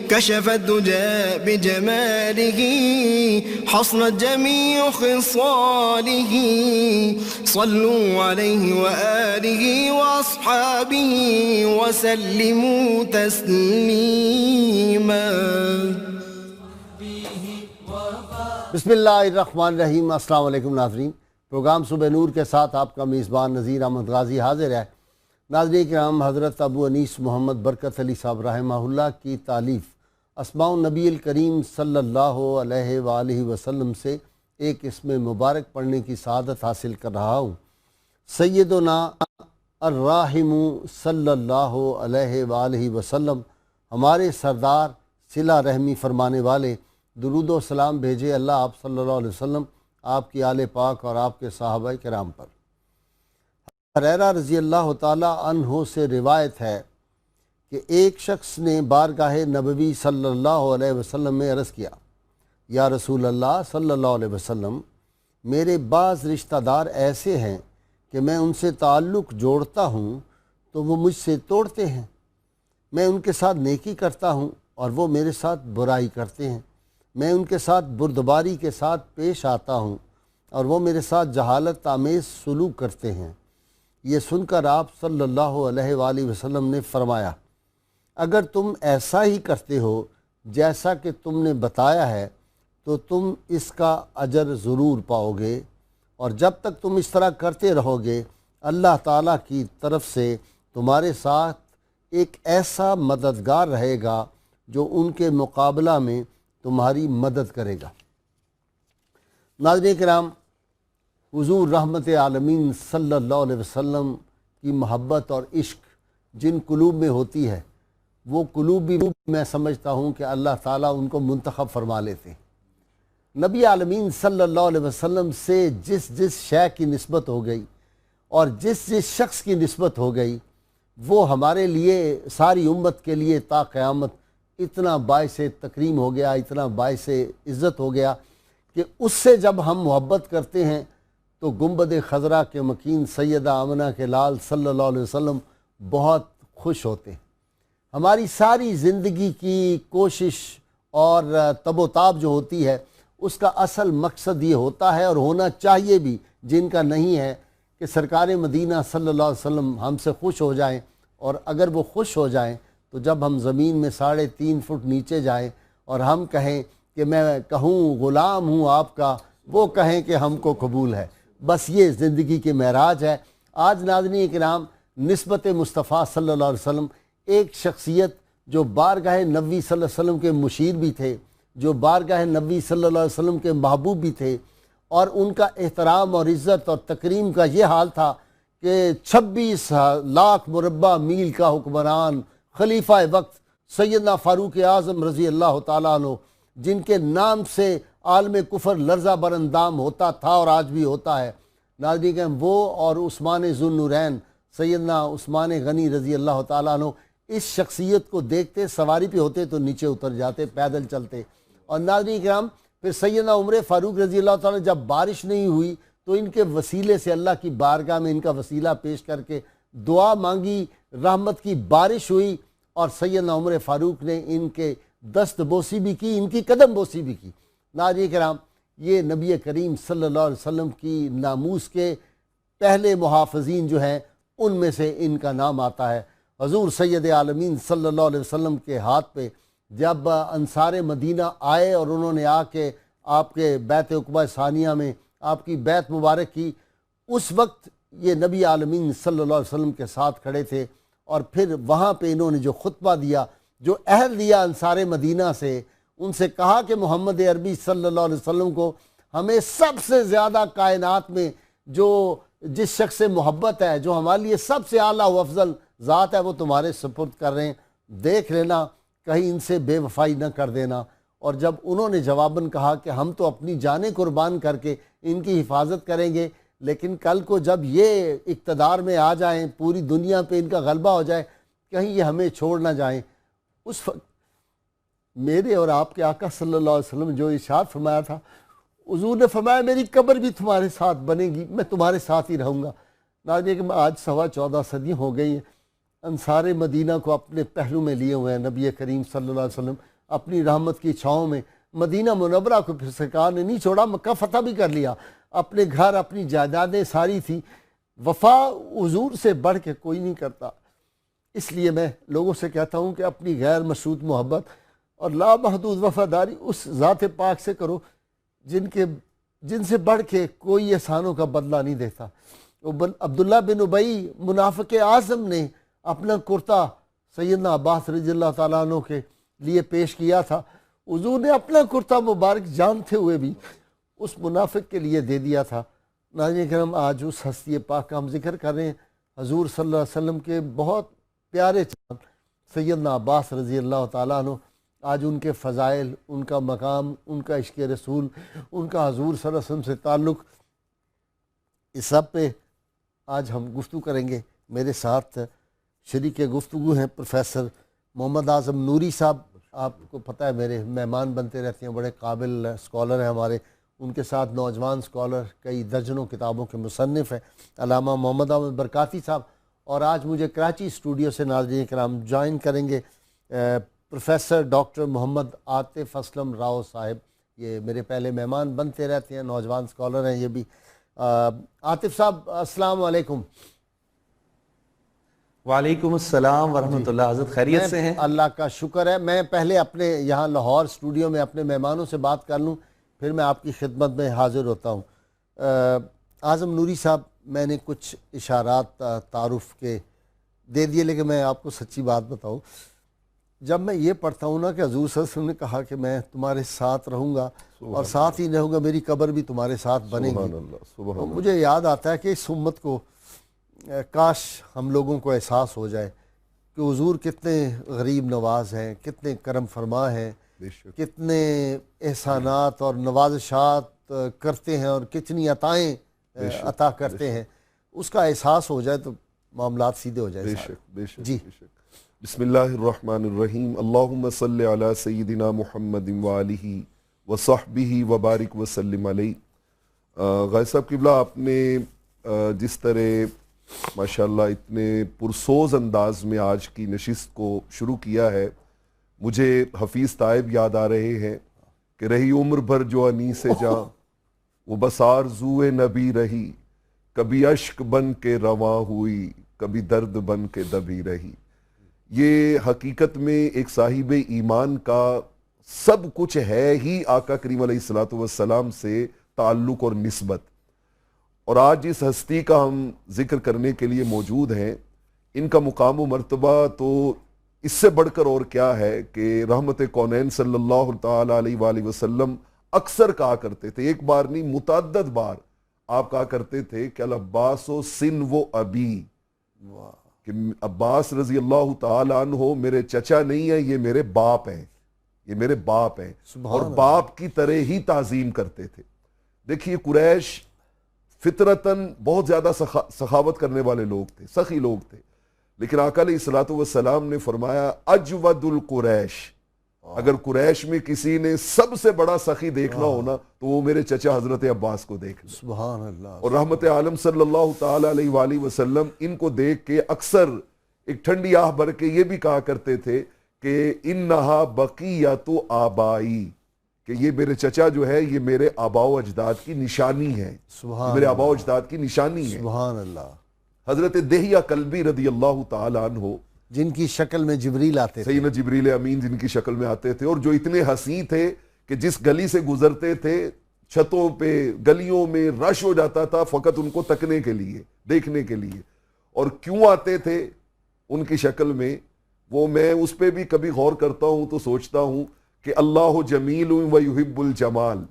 كشف الدجى بجماله حصلت جميع خصاله صلوا عليه وآله وأصحابه وسلموا تسليما. بسم اللہ الرحمن الرحیم. السلام علیکم ناظرین. پروگرام صبح نور کے ساتھ آپ کا میزبان نذیر احمد غازی حاضر ہے. ناظرین کرام، حضرت ابو انیس محمد برکت علی صاحب رحمہ اللہ کی تالیف اسماء النبی الکریم صلی اللہ علیہ وآلہ وسلم سے ایک اسم مبارک پڑھنے کی سعادت حاصل کر رہا ہوں. سیدنا الراحم صلی اللہ علیہ وآلہ وسلم، ہمارے سردار صلہ رحمی فرمانے والے، درود و سلام بھیجے اللہ آپ صلی اللہ علیہ وسلم، آپ کی آل پاک اور آپ کے صحابہ کرام پر. ہریرہ رضی اللہ تعالی عنہ سے روایت ہے کہ ایک شخص نے بارگاہ نبوی صلی اللہ علیہ وسلم میں عرض کیا، یا رسول اللہ صلی اللہ علیہ وسلم، میرے بعض رشتہ دار ایسے ہیں کہ میں ان سے تعلق جوڑتا ہوں تو وہ مجھ سے توڑتے ہیں. میں ان کے ساتھ نیکی کرتا ہوں اور وہ میرے ساتھ برائی کرتے ہیں. میں ان کے ساتھ بردباری کے ساتھ پیش آتا ہوں اور وہ میرے ساتھ جہالت آمیز سلوک کرتے ہیں. یہ سن کر آپ صلی اللہ علیہ وآلہ وسلم نے فرمایا، اگر تم ایسا ہی کرتے ہو جیسا کہ تم نے بتایا ہے تو تم اس کا اجر ضرور پاؤ گے، اور جب تک تم اس طرح کرتے رہو گے اللہ تعالیٰ کی طرف سے تمہارے ساتھ ایک ایسا مددگار رہے گا جو ان کے مقابلہ میں تمہاری مدد کرے گا. ناظرین کرام، حضور رحمت عالمین صلی اللہ علیہ وسلم کی محبت اور عشق جن قلوب میں ہوتی ہے، وہ قلوب بھی میں سمجھتا ہوں کہ اللہ تعالیٰ ان کو منتخب فرما لیتے ہیں. نبی عالمین صلی اللہ علیہ وسلم سے جس جس شے کی نسبت ہو گئی اور جس جس شخص کی نسبت ہو گئی، وہ ہمارے لیے، ساری امت کے لیے تا قیامت اتنا باعث تکریم ہو گیا، اتنا باعث عزت ہو گیا کہ اس سے جب ہم محبت کرتے ہیں تو گنبد خضرا کے مکین سیدہ آمنہ کے لال صلی اللہ علیہ وسلم بہت خوش ہوتے ہیں. ہماری ساری زندگی کی کوشش اور تب و تاب جو ہوتی ہے، اس کا اصل مقصد یہ ہوتا ہے اور ہونا چاہیے بھی، جن کا نہیں ہے، کہ سرکار مدینہ صلی اللہ علیہ وسلم ہم سے خوش ہو جائیں. اور اگر وہ خوش ہو جائیں تو جب ہم زمین میں 3.5 فٹ نیچے جائیں اور ہم کہیں کہ میں کہوں غلام ہوں آپ کا، وہ کہیں کہ ہم کو قبول ہے. بس یہ زندگی کے معراج ہے. آج ناظرین کرام، نسبت مصطفیٰ صلی اللہ علیہ وسلم ایک شخصیت جو بارگاہ نبوی صلی اللہ علیہ وسلم کے مشیر بھی تھے، جو بارگاہ نبوی صلی اللہ علیہ وسلم کے محبوب بھی تھے، اور ان کا احترام اور عزت اور تکریم کا یہ حال تھا کہ 26 لاکھ مربع میل کا حکمران، خلیفہ وقت سیدنا فاروق اعظم رضی اللہ تعالیٰ عنہ، جن کے نام سے عالم کفر لرزہ براندام ہوتا تھا اور آج بھی ہوتا ہے. ناظرین کہ وہ اور عثمان ذو النورین سیدنا عثمان غنی رضی اللہ تعالیٰ عنہ اس شخصیت کو دیکھتے، سواری پہ ہوتے تو نیچے اتر جاتے، پیدل چلتے. اور ناظرین کرام، پھر سیدنا عمر فاروق رضی اللہ تعالیٰ عنہ جب بارش نہیں ہوئی تو ان کے وسیلے سے اللہ کی بارگاہ میں ان کا وسیلہ پیش کر کے دعا مانگی، رحمت کی بارش ہوئی، اور سیدنا عمر فاروق نے ان کے دست بوسی بھی کی، ان کی قدم بوسی بھی کی. ناظرین کرام، یہ نبی کریم صلی اللہ علیہ وسلم کی ناموس کے پہلے محافظین جو ہیں ان میں سے ان کا نام آتا ہے. حضور سید عالمین صلی اللہ علیہ وسلم کے ہاتھ پہ جب انصار مدینہ آئے اور انہوں نے آ کے آپ کے بیت عقبہ ثانیہ میں آپ کی بیعت مبارک کی، اس وقت یہ نبی عالمین صلی اللہ علیہ وسلم کے ساتھ کھڑے تھے. اور پھر وہاں پہ انہوں نے جو خطبہ دیا، جو عہد لیا انصار مدینہ سے، ان سے کہا کہ محمد عربی صلی اللہ علیہ وسلم کو ہمیں سب سے زیادہ کائنات میں جو جس شخص سے محبت ہے، جو ہمارے لیے سب سے اعلیٰ و افضل ذات ہے، وہ تمہارے سپرد کر رہے ہیں، دیکھ لینا کہیں ان سے بے وفائی نہ کر دینا. اور جب انہوں نے جواباً کہا کہ ہم تو اپنی جانیں قربان کر کے ان کی حفاظت کریں گے، لیکن کل کو جب یہ اقتدار میں آ جائیں، پوری دنیا پہ ان کا غلبہ ہو جائے، کہیں یہ ہمیں چھوڑ نہ جائیں. اس وقت میرے اور آپ کے آقا صلی اللہ علیہ وسلم جو ارشاد فرمایا تھا، حضور نے فرمایا میری قبر بھی تمہارے ساتھ بنے گی، میں تمہارے ساتھ ہی رہوں گا. ناظرین کہ آج 14.25 صدی ہو گئی ہیں، انصار مدینہ کو اپنے پہلو میں لیے ہوئے ہیں. نبی کریم صلی اللہ علیہ وسلم اپنی رحمت کی چھاؤں میں مدینہ منورہ کو پھر سرکار نے نہیں چھوڑا, مکہ فتح بھی کر لیا, اپنے گھر اپنی جائیدادیں ساری تھی. وفا حضور سے بڑھ کے کوئی نہیں کرتا. اس لیے میں لوگوں سے کہتا ہوں کہ اپنی غیر مشروط محبت اور لامحدود وفاداری اس ذات پاک سے کرو جن سے بڑھ کے کوئی احسانوں کا بدلہ نہیں دیتا. عبداللہ بن ابی منافق اعظم نے اپنا کرتا سیدنا عباس رضی اللہ تعالیٰ عنہ کے لیے پیش کیا تھا. حضور نے اپنا کرتا مبارک جانتے ہوئے بھی اس منافق کے لیے دے دیا تھا. ناظرین کرام, آج اس ہستی پاک کا ہم ذکر کر رہے ہیں, حضور صلی اللہ علیہ وسلم کے بہت پیارے چاند سیدنا عباس رضی اللہ تعالیٰ عنہ. آج ان کے فضائل, ان کا مقام, ان کا عشق رسول, ان کا حضور صلی اللہ علیہ وسلم سے تعلق, اس سب پہ آج ہم گفتگو کریں گے. میرے ساتھ شریک گفتگو ہیں پروفیسر محمد اعظم نوری صاحب. آپ کو پتہ ہے میرے مہمان بنتے رہتے ہیں, بڑے قابل اسکالر ہیں ہمارے. ان کے ساتھ نوجوان اسکالر, کئی درجنوں کتابوں کے مصنف ہیں, علامہ محمد احمد برکاتی صاحب. اور آج مجھے کراچی اسٹوڈیو سے ناظرین کرام جوائن کریں گے پروفیسر ڈاکٹر محمد عاطف اسلم راؤ صاحب. یہ میرے پہلے مہمان بنتے رہتے ہیں, نوجوان اسکالر ہیں یہ بھی. عاطف صاحب السلام علیکم. وعلیکم السلام ورحمۃ اللہ. حضرت خیریت سے ہیں؟ اللہ کا شکر ہے. میں پہلے اپنے یہاں لاہور اسٹوڈیو میں اپنے مہمانوں سے بات کر لوں, پھر میں آپ کی خدمت میں حاضر ہوتا ہوں. اعظم نوری صاحب, میں نے کچھ اشارات تعارف کے دے دیے, لیکن میں آپ کو سچی بات بتاؤں, جب میں یہ پڑھتا ہوں نا کہ حضور صلی اللہ علیہ وسلم نے کہا کہ میں تمہارے ساتھ رہوں گا اور ساتھ ہی رہوں گا, میری قبر بھی تمہارے ساتھ بنے گی, تو مجھے یاد آتا ہے کہ اس امت کو کاش ہم لوگوں کو احساس ہو جائے کہ حضور کتنے غریب نواز ہیں, کتنے کرم فرما ہیں, کتنے احسانات اور نوازشات کرتے ہیں اور کتنی عطائیں عطا کرتے ہیں. اس کا احساس ہو جائے تو معاملات سیدھے ہو جائے. جی بسم اللہ الرحمن الرحیم. اللہم صلی علی سیدنا محمد وآلہ وصحبہ وبارک وسلم علیہ. غازی صاحب قبلہ, آپ نے جس طرح ماشاءاللہ اتنے پرسوز انداز میں آج کی نشست کو شروع کیا ہے, مجھے حفیظ طائب یاد آ رہے ہیں کہ رہی عمر بھر جو انیس جاں, وہ بس آرزوئے نبی رہی, کبھی اشک بن کے رواں ہوئی, کبھی درد بن کے دبی رہی. یہ حقیقت میں ایک صاحب ایمان کا سب کچھ ہے ہی آقا کریم علیہ الصلوۃ والسلام سے تعلق اور نسبت. اور آج اس ہستی کا ہم ذکر کرنے کے لیے موجود ہیں. ان کا مقام و مرتبہ تو اس سے بڑھ کر اور کیا ہے کہ رحمت کونین صلی اللہ تعالی علیہ وآلہ وسلم اکثر کہا کرتے تھے, ایک بار نہیں متعدد بار آپ کہا کرتے تھے کہ العباس و سن و ابی, کہ عباس رضی اللہ تعالی عنہ میرے چچا نہیں ہیں, یہ میرے باپ ہیں, یہ میرے باپ ہیں. اور باپ کی طرح ہی تعظیم کرتے تھے. دیکھیے قریش فطرتاً بہت زیادہ سخاوت کرنے والے لوگ تھے, سخی لوگ تھے, لیکن آقا علیہ الصلوۃ والسلام نے فرمایا اجود القریش, اگر قریش میں کسی نے سب سے بڑا سخی دیکھنا ہونا تو وہ میرے چچا حضرت عباس کو دیکھنا. سبحان اللہ. اور رحمت عالم صلی اللہ تعالی علیہ وآلہ وسلم ان کو دیکھ کے اکثر ایک ٹھنڈی آہ بھر کے یہ بھی کہا کرتے تھے کہ انہا بقیت آبائی, کہ یہ میرے چچا جو ہے یہ میرے آباء و اجداد کی نشانی ہے, میرے آباء و اجداد کی نشانی ہے. سبحان اللہ. حضرت دہیہ کلبی رضی اللہ تعالی عنہ, جن کی شکل میں جبریل آتے تھے, سیدنا جبریل امین جن کی شکل میں آتے تھے, اور جو اتنے حسین تھے کہ جس گلی سے گزرتے تھے چھتوں پہ گلیوں میں رش ہو جاتا تھا فقط ان کو تکنے کے لیے, دیکھنے کے لیے. اور کیوں آتے تھے ان کی شکل میں, وہ میں اس پہ بھی کبھی غور کرتا ہوں تو سوچتا ہوں کہ اللہ جمیل و یحب الجمال.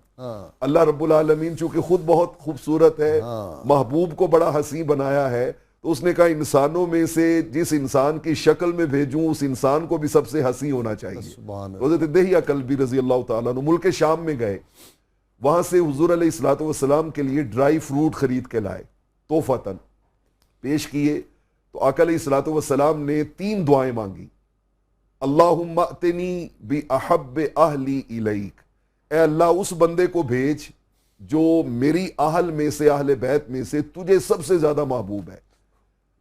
اللہ رب العالمین چونکہ خود بہت خوبصورت ہے, محبوب کو بڑا حسین بنایا ہے, تو اس نے کہا انسانوں میں سے جس انسان کی شکل میں بھیجوں اس انسان کو بھی سب سے حسین ہونا چاہیے. حضرت دہیہ کلبی رضی اللہ تعالیٰ عنہ ملک شام میں گئے, وہاں سے حضور علیہ الصلوۃ والسلام کے لیے ڈرائی فروٹ خرید کے لائے, تحفتاً پیش کیے. تو آقا علیہ الصلوۃ والسلام نے 3 دعائیں مانگی. اللہم ائتنی باحب اہلی الیک, اے اللہ اس بندے کو بھیج جو میری اہل میں سے, اہل بیت میں سے تجھے سب سے زیادہ محبوب ہے.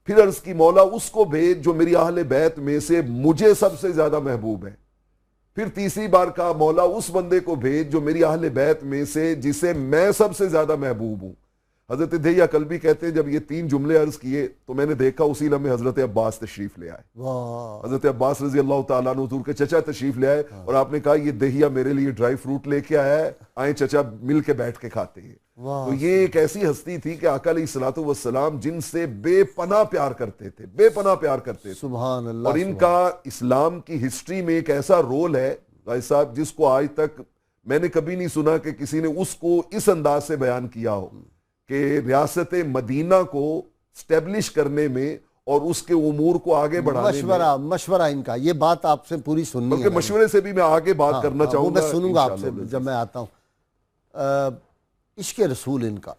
پھر عرض کی مولا اس کو بھیج جو میری اہل بیت میں سے مجھے سب سے زیادہ محبوب ہے. پھر تیسری بار کہا مولا اس بندے کو بھیج جو میری اہل بیت میں سے جسے میں سب سے زیادہ محبوب ہوں. حضرت دہیہ کلبی کہتے ہیں جب یہ 3 جملے عرض کیے تو میں نے دیکھا اسی لمحے حضرت عباس تشریف لے آئے. حضرت عباس رضی اللہ تعالیٰ عنہ حضور کے چچا تشریف لے آئے اور آپ نے کہا یہ دہیہ میرے لیے ڈرائی فروٹ لے کے آیا ہے, آئیں چچا مل کے بیٹھ کے کھاتے ہیں. تو یہ ایک ایسی ہستی تھی کہ آقا علیہ الصلوۃ والسلام جن سے بے پناہ پیار کرتے تھے, بے پناہ پیار کرتے تھے. سبحان اللہ. اور ان کا اسلام کی ہسٹری میں ایک ایسا رول ہے غازی صاحب جس کو آج تک میں نے کبھی نہیں سنا کہ کسی نے اس کو اس انداز سے بیان کیا ہو کہ ریاست مدینہ کو سٹیبلش کرنے میں اور اس کے امور کو آگے بڑھانے میں مشورہ ان کا, یہ بات آپ سے پوری سننی ہے. بلکہ مشورے سے بھی میں آگے بات کرنا چاہوں گا, میں سنوں گا آپ سے جب میں آتا ہوں. عشق رسول ان کا,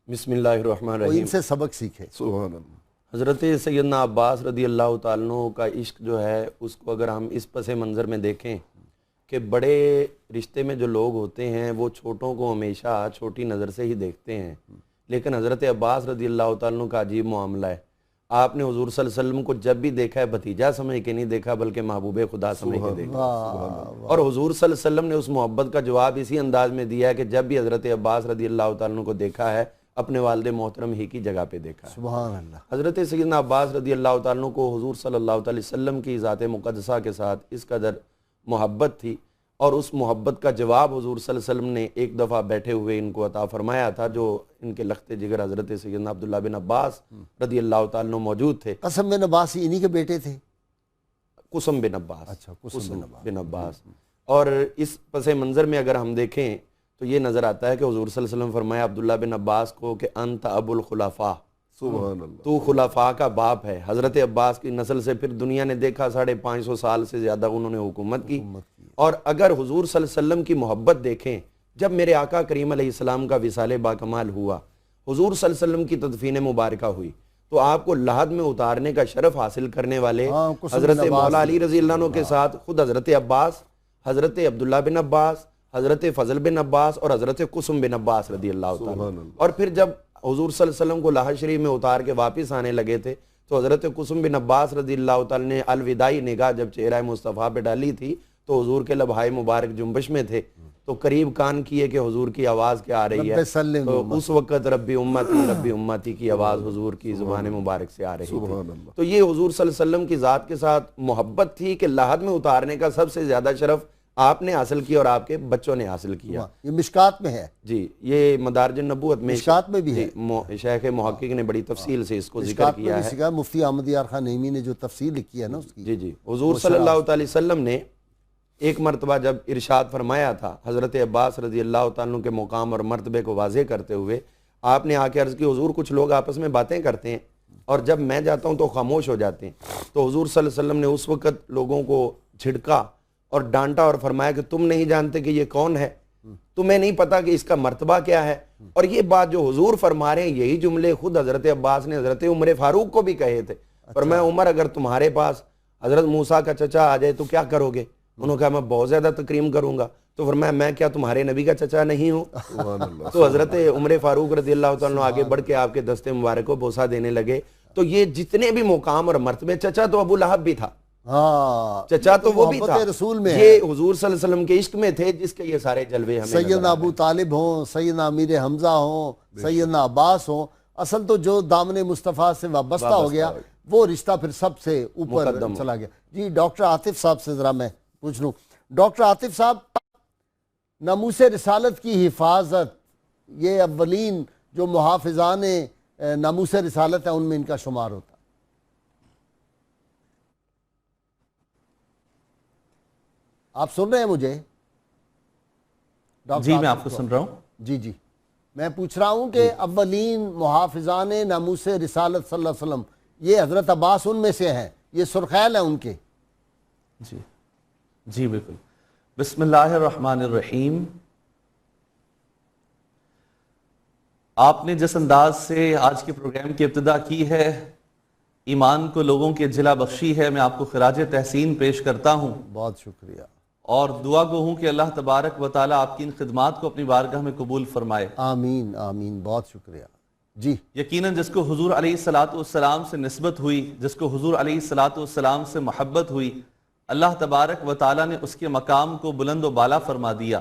بسم اللہ الرحمن ان الرحیم. سے سبق سیکھے. سبحان اللہ. حضرت سیدنا عباس رضی اللہ تعالیٰ عنہ کا عشق جو ہے اس کو اگر ہم اس پس منظر میں دیکھیں کہ بڑے رشتے میں جو لوگ ہوتے ہیں وہ چھوٹوں کو ہمیشہ چھوٹی نظر سے ہی دیکھتے ہیں, لیکن حضرت عباس رضی اللہ تعالیٰ عنہ کا عجیب معاملہ ہے. آپ نے حضور صلی اللہ علیہ وسلم کو جب بھی دیکھا ہے بھتیجا سمجھ کے نہیں دیکھا بلکہ محبوب خدا سمجھ کے دیکھا. اور حضور صلی اللہ علیہ وسلم نے اس محبت کا جواب اسی انداز میں دیا ہے کہ جب بھی حضرت عباس رضی اللہ تعالیٰ عنہ کو دیکھا ہے اپنے والد محترم ہی کی جگہ پہ دیکھا ہے. سبحان اللہ. حضرت سیدنا عباس رضی اللہ تعالیٰ عنہ کو حضور صلی اللہ علیہ وسلم کی ذات مقدسہ کے ساتھ اس قدر محبت تھی, اور اس محبت کا جواب حضور صلی اللہ علیہ وسلم نے ایک دفعہ بیٹھے ہوئے ان کو عطا فرمایا تھا, جو ان کے لخت جگر حضرت سیدنا عبداللہ بن عباس رضی اللہ تعالیٰ عنہ موجود تھے. قسم بن عباس انہی کے بیٹے تھے. قسم بن عباس. اچھا, قسم بن عباس. اور اس پس منظر میں اگر ہم دیکھیں تو یہ نظر آتا ہے کہ حضور صلی اللہ علیہ وسلم فرمایا عبداللہ بن عباس کو کہ انت ابو الخلفاء, سبحان اللہ, تو خلفاء کا باپ ہے. حضرت عباس کی نسل سے پھر دنیا نے دیکھا 550 سال سے زیادہ انہوں نے حکومت کی. اور اگر حضور صلی اللہ علیہ وسلم کی محبت دیکھیں, جب میرے آقا کریم علیہ السلام کا وصال باکمال ہوا, حضور صلی اللہ علیہ وسلم کی تدفین مبارکہ ہوئی, تو آپ کو لحد میں اتارنے کا شرف حاصل کرنے والے حضرت مولا علی رضی اللہ عنہ کے ساتھ خود حضرت عباس, حضرت عبداللہ بن عباس, حضرت فضل بن عباس اور حضرت قسم بن عباس رضی اللہ تعالیٰ. اور پھر جب حضور صلی اللہ علیہ وسلم کو لحد شریف میں اتار کے واپس آنے لگے تھے تو حضرت قسم بن عباس رضی اللہ تعالیٰ نے الوداعی نگاہ جب چہرہ مصطفیٰ پہ ڈالی تھی تو حضور کے لبہائے مبارک جنبش میں تھے, تو قریب کان کیے کہ حضور کی آواز کیا آ رہی ہے, تو اس وقت ربی امتی کی آواز حضور کی زبان مبارک سے آ رہی تھی. تو یہ حضور صلی اللہ علیہ وسلم کی ذات کے ساتھ محبت تھی کہ لحد میں اتارنے کا سب سے زیادہ شرف آپ نے حاصل کیا اور آپ کے بچوں نے حاصل کیا. یہ مشکات میں ہے. جی, یہ مدارج النبوت میں مشکات میں بھی ہے. شیخ محقق نے بڑی تفصیل سے اس کو ذکر کیا ہے. مفتی احمد یار خان نعیمی نے جو تفصیل لکھی ہے نا اس کی. جی, حضور صلی اللہ علیہ وسلم نے ایک مرتبہ جب ارشاد فرمایا تھا حضرت عباس رضی اللہ تعالیٰ کے مقام اور مرتبے کو واضح کرتے ہوئے, آپ نے آ کے عرض کی حضور کچھ لوگ آپس میں باتیں کرتے ہیں اور جب میں جاتا ہوں تو خاموش ہو جاتے ہیں. تو حضور صلی اللہ علیہ وسلم نے اس وقت لوگوں کو جھڑکا اور ڈانٹا اور فرمایا کہ تم نہیں جانتے کہ یہ کون ہے, تمہیں نہیں پتا کہ اس کا مرتبہ کیا ہے. اور یہ بات جو حضور فرما رہے ہیں یہی جملے خود حضرت عباس نے حضرت عمر فاروق کو بھی کہے تھے. فرمایا عمر اگر تمہارے پاس حضرت موسیٰ کا چچا آ جائے تو کیا کرو گے؟ انہوں نے کہا میں بہت زیادہ تکریم کروں گا. تو فرمایا میں کیا تمہارے نبی کا چچا نہیں ہوں؟ تو حضرت عمر فاروق رضی اللہ تعالیٰ آگے بڑھ کے آپ کے دستے مبارک کو بوسہ دینے لگے. تو یہ جتنے بھی مقام اور مرتبے, چچا تو ابو لہب بھی تھا, چچا تو وہ بھی تھا, رسول میں یہ حضور صلی اللہ علیہ وسلم کے عشق میں تھے جس کے یہ سارے جلوے ہمیں سیدنا ابو طالب ہوں, سیدنا امیر حمزہ ہوں, سیدنا عباس ہوں. اصل تو جو دامن مصطفیٰ سے وابستہ ہو گیا وہ رشتہ پھر سب سے اوپر چلا گیا. جی ڈاکٹر عاطف صاحب سے ذرا میں پوچھ لوں. ڈاکٹر عاطف صاحب, ناموس رسالت کی حفاظت, یہ اولین جو محافظان ناموس رسالت ہے ان میں ان کا شمار ہوتا. آپ سن رہے ہیں مجھے؟ جی میں آپ کو سن رہا ہوں. جی میں پوچھ رہا ہوں کہ اولین محافظان ناموس رسالت صلی اللہ علیہ وسلم یہ حضرت عباس ان میں سے ہیں, یہ سرخیل ہیں ان کے. جی بالکل. بسم اللہ الرحمن الرحیم. آپ نے جس انداز سے آج کے پروگرام کی ابتدا کی ہے, ایمان کو لوگوں کی جلا بخشی ہے, میں آپ کو خراج تحسین پیش کرتا ہوں. بہت شکریہ. اور دعا گو ہوں کہ اللہ تبارک و تعالیٰ آپ کی ان خدمات کو اپنی بارگاہ میں قبول فرمائے. آمین آمین. بہت شکریہ. جی یقیناً جس کو حضور علیہ الصلاۃ والسلام سے نسبت ہوئی، جس کو حضور علیہ الصلاۃ والسلام سے محبت ہوئی، اللہ تبارک و تعالیٰ نے اس کے مقام کو بلند و بالا فرما دیا۔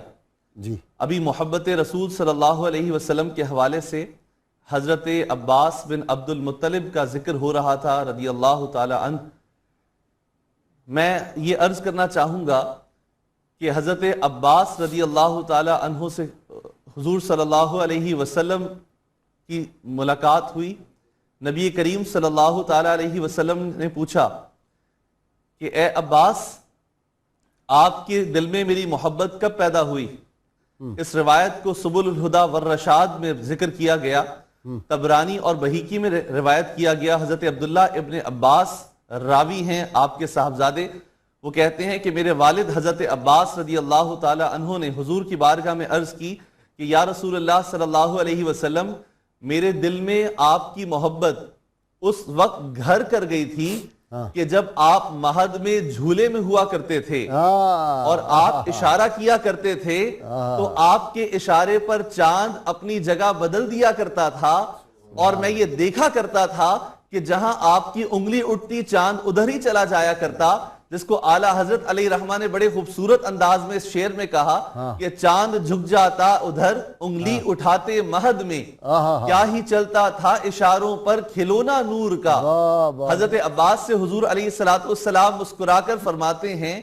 جی ابھی محبت رسول صلی اللہ علیہ وسلم کے حوالے سے حضرت عباس بن عبد المطلب کا ذکر ہو رہا تھا رضی اللہ تعالی عنہ۔ میں یہ عرض کرنا چاہوں گا کہ حضرت عباس رضی اللہ تعالی عنہ سے حضور صلی اللہ علیہ وسلم کی ملاقات ہوئی۔ نبی کریم صلی اللہ تعالی علیہ وسلم نے پوچھا کہ اے عباس، آپ کے دل میں میری محبت کب پیدا ہوئی؟ اس روایت کو سبل الہدا والرشاد میں ذکر کیا گیا، طبرانی اور بہیقی میں روایت کیا گیا۔ حضرت عبداللہ ابن عباس راوی ہیں آپ کے صاحبزادے، وہ کہتے ہیں کہ میرے والد حضرت عباس رضی اللہ تعالی عنہ نے حضور کی بارگاہ میں عرض کی کہ یا رسول اللہ صلی اللہ علیہ وسلم، میرے دل میں آپ کی محبت اس وقت گھر کر گئی تھی کہ جب آپ مہد میں جھولے میں ہوا کرتے تھے اور آپ اشارہ کیا کرتے تھے تو آپ کے اشارے پر چاند اپنی جگہ بدل دیا کرتا تھا، اور میں یہ دیکھا کرتا تھا کہ جہاں آپ کی انگلی اٹھتی چاند ادھر ہی چلا جایا کرتا، جس کو اعلیٰ حضرت علیہ رحمہ نے بڑے خوبصورت انداز میں اس شعر میں کہا کہ چاند جھک جاتا ادھر انگلی اٹھاتے مہد میں، کیا ہی چلتا تھا اشاروں پر کھلونا نور کا۔ حضرت عباس سے حضور علیہ السلام مسکرا کر فرماتے ہیں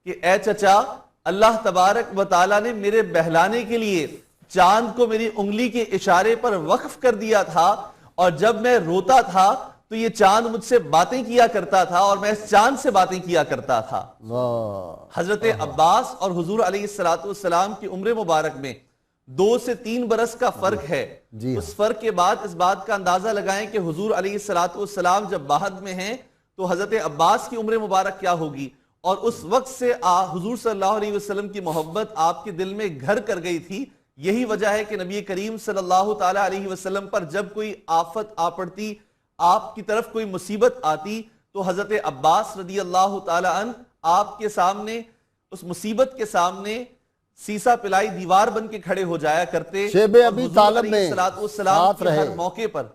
کہ اے چچا، اللہ تبارک و تعالیٰ نے میرے بہلانے کے لیے چاند کو میری انگلی کے اشارے پر وقف کر دیا تھا، اور جب میں روتا تھا تو یہ چاند مجھ سے باتیں کیا کرتا تھا اور میں اس چاند سے باتیں کیا کرتا تھا۔ حضرت عباس اور حضور علیہ السلام کی عمر مبارک میں 2 سے 3 برس کا فرق ہے۔ اس فرق کے بعد اس بات کا اندازہ لگائیں کہ حضور علیہ السلام جب باہد میں ہیں تو حضرت عباس کی عمر مبارک کیا ہوگی، اور اس وقت سے حضور صلی اللہ علیہ وسلم کی محبت آپ کے دل میں گھر کر گئی تھی۔ یہی وجہ ہے کہ نبی کریم صلی اللہ تعالی علیہ وسلم پر جب کوئی آفت آ پڑتی، آپ کی طرف کوئی مصیبت آتی، تو حضرت عباس رضی اللہ تعالی عنہ آپ کے سامنے، اس مصیبت کے سامنے سیسا پلائی دیوار بن کے کھڑے ہو جایا کرتے، شیب ابی طالب میں ساتھ رہے ہر موقع پر۔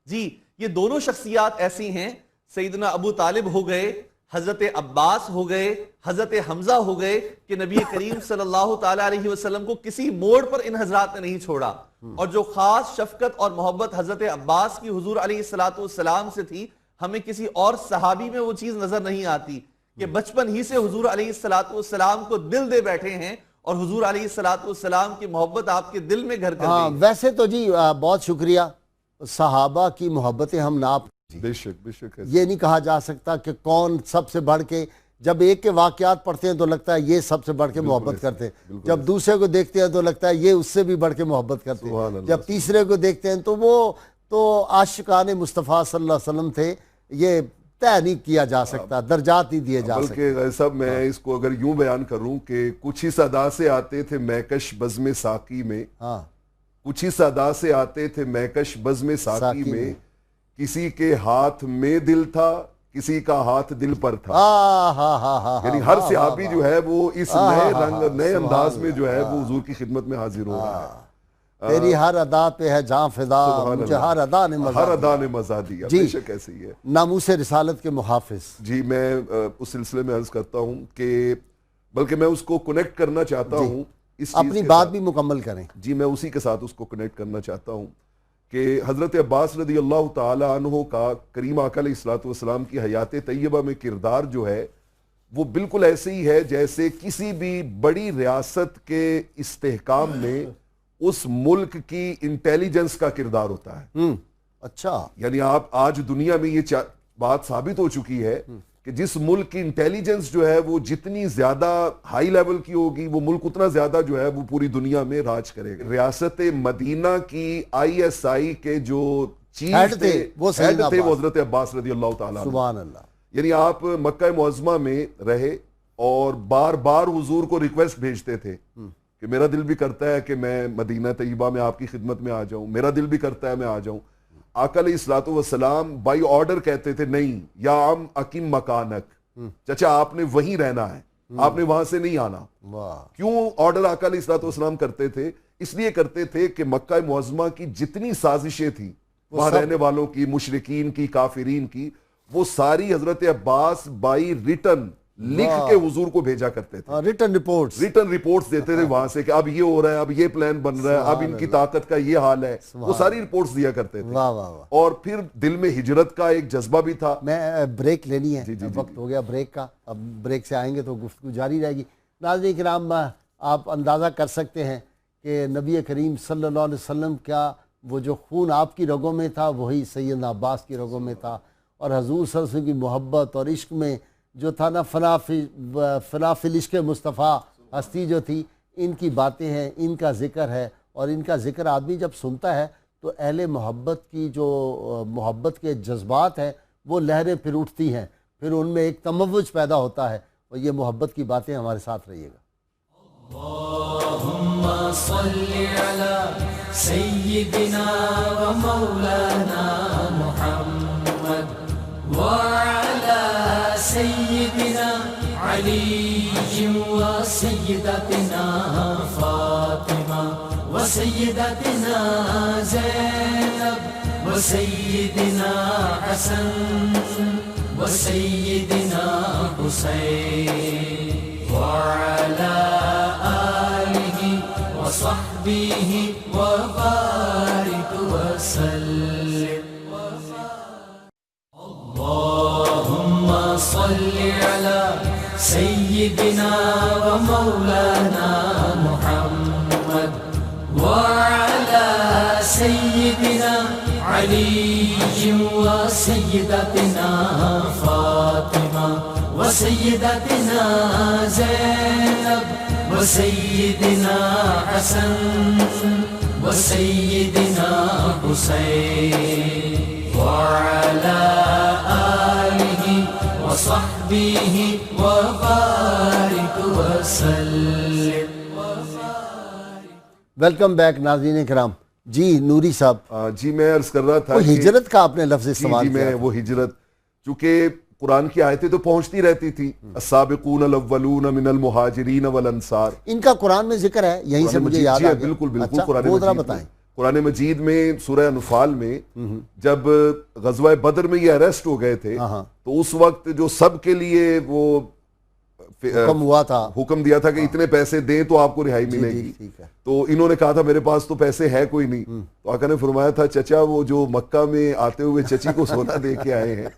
جی، یہ دونوں شخصیات ایسی ہیں، سیدنا ابو طالب ہو گئے، حضرت عباس ہو گئے، حضرت حمزہ ہو گئے، کہ نبی کریم صلی اللہ تعالی علیہ وسلم کو کسی موڑ پر ان حضرات نے نہیں چھوڑا۔ اور جو خاص شفقت اور محبت حضرت عباس کی حضور علیہ السلام سے تھی، ہمیں کسی اور صحابی میں وہ چیز نظر نہیں آتی کہ بچپن ہی سے حضور علیہ السلام کو دل دے بیٹھے ہیں، اور حضور علیہ السلام کی محبت آپ کے دل میں گھر کر گئی۔ ویسے تو جی بہت شکریہ، صحابہ کی محبتیں ہم ناپ، بے شک بے شک، یہ نہیں کہا جا سکتا کہ کون سب سے بڑھ کے، جب ایک کے واقعات پڑھتے ہیں تو لگتا ہے یہ سب سے بڑھ کے محبت کرتے ہیں، جب دوسرے کو دیکھتے ہیں تو لگتا ہے یہ اس سے بھی بڑھ کے محبت کرتے ہیں، جب تیسرے کو دیکھتے ہیں تو وہ تو عاشقان مصطفیٰ صلی اللہ علیہ وسلم تھے، یہ طے نہیں کیا جا سکتا، درجات نہیں دیے جا سکتے۔ بلکہ صاحب میں اس کو اگر یوں بیان کروں کہ کچھ ہی صدا سے آتے تھے میکش بزم ساقی میں، کچھ ہی صدا سے آتے تھے میکش بزم ساقی میں، کسی کے ہاتھ میں دل تھا، کسی کا ہاتھ دل پر تھا۔ یعنی ہر صحابی جو ہے وہ اس نئے رنگ، نئے انداز میں جو ہے وہ حضور کی خدمت میں حاضر ہو رہا ہے۔ تیری ہر ادا پہ ہے جاں فدا، مجھے ہر ادا نے مزہ دیا۔ بے شک ایسے ہی ہے۔ ناموس رسالت کے محافظ، جی میں اس سلسلے میں عرض کرتا ہوں کہ بلکہ میں اس کو کنیکٹ کرنا چاہتا ہوں، اپنی بات بھی مکمل کریں۔ جی میں اسی کے ساتھ اس کو کنیکٹ کرنا چاہتا ہوں کہ حضرت عباس رضی اللہ تعالی عنہ کا کریم آقا علیہ الصلوۃ والسلام کی حیات طیبہ میں کردار جو ہے وہ بالکل ایسے ہی ہے جیسے کسی بھی بڑی ریاست کے استحکام میں اس ملک کی انٹیلیجنس کا کردار ہوتا ہے۔ اچھا، یعنی آپ آج دنیا میں یہ بات ثابت ہو چکی ہے کہ جس ملک کی انٹیلیجنس جو ہے وہ جتنی زیادہ ہائی لیول کی ہوگی، وہ ملک اتنا زیادہ جو ہے وہ پوری دنیا میں راج کرے گا۔ ریاست مدینہ کی ISI کے جو چیف تھے وہ حضرت عباس رضی اللہ تعالیٰ عنہ۔ سبحان اللہ۔ یعنی آپ مکہ معظمہ میں رہے اور بار بار حضور کو ریکویسٹ بھیجتے تھے کہ میرا دل بھی کرتا ہے کہ میں مدینہ طیبہ میں آپ کی خدمت میں آ جاؤں، میرا دل بھی کرتا ہے میں آ جاؤں۔ آقا علیہ الصلوۃ والسلام بائی آرڈر کہتے تھے نہیں یا عم اقیم مکانک، چچا آپ نے وہیں رہنا ہے، آپ نے وہاں سے نہیں آنا۔ کیوں آرڈر آقا علیہ الصلوۃ والسلام کرتے تھے؟ اس لیے کرتے تھے کہ مکہ معظمہ کی جتنی سازشیں تھیں وہاں رہنے والوں کی، مشرکین کی، کافرین کی، وہ ساری حضرت عباس بائی ریٹن لکھ کے حضور کو بھیجا کرتے تھے. ریٹن رپورٹس دیتے تھے وہاں سے کہ اب یہ ہو رہا ہے، اب یہ پلان بن رہا ہے، اب ان کی طاقت کا یہ حال ہے، وہ ساری رپورٹس دیا کرتے تھے. اور پھر دل میں ہجرت کا ایک جذبہ بھی تھا. میں بریک لینی ہے، وقت ہو گیا بریک کا، اب بریک سے آئیں گے تو گفتگو جاری رہے گی. ناظرین کرام، آپ اندازہ کر سکتے ہیں کہ نبی کریم صلی اللہ علیہ وسلم کا وہ جو خون آپ کی رگوں میں تھا وہی سیدنا عباس کی رگوں میں تھا، اور حضور صلی اللہ علیہ وسلم کی محبت اور عشق میں جو تھا نا، فنا فی العشق مصطفیٰ ہستی جو تھی، ان کی باتیں ہیں، ان کا ذکر ہے. اور ان کا ذکر آدمی جب سنتا ہے تو اہل محبت کی جو محبت کے جذبات ہیں وہ لہریں پھر اٹھتی ہیں، پھر ان میں ایک تموج پیدا ہوتا ہے. اور یہ محبت کی باتیں ہمارے ساتھ رہیے گا. اللہم صلی علی سیدنا و مولانا محمد وعلی سیدنا علی و سیدتنا فاطمہ و سیدتنا زینب و سیدنا حسن و سیدنا حسین وعلى آله وصحبه وبارك وسلم. اللهم صل على سيدنا ومولانا محمد وعلى سيدنا علي وسيدتنا فاطمة وسيدتنا زينب وسيدنا حسن وسيدنا حسين وعلى آله وصحبه وبارك وسلم. ویلکم بیک ناظرین کرام. جی نوری صاحب، جی میں عرض کر رہا تھا وہ ہجرت کا آپ نے لفظ استعمال کیا. میں وہ ہجرت، چونکہ قرآن کی آیتیں تو پہنچتی رہتی تھی، السابقون الاولون من المہاجرین والانصار، ان کا قرآن میں ذکر ہے، یہیں سے مجھے یاد آ گیا. بالکل قرآن مجید بتائیں. قرآن مجید میں سورہ انفال میں جب غزوہ بدر میں یہ اریسٹ ہو گئے تھے تو اس وقت جو سب کے لیے وہ حکم ہوا تھا، حکم دیا تھا کہ اتنے پیسے دیں تو آپ کو رہائی ملے گی. تو انہوں نے کہا تھا میرے پاس تو پیسے ہے کوئی نہیں. تو آقا نے فرمایا تھا چچا وہ جو مکہ میں آتے ہوئے چچی کو سونا دے کے آئے ہیں.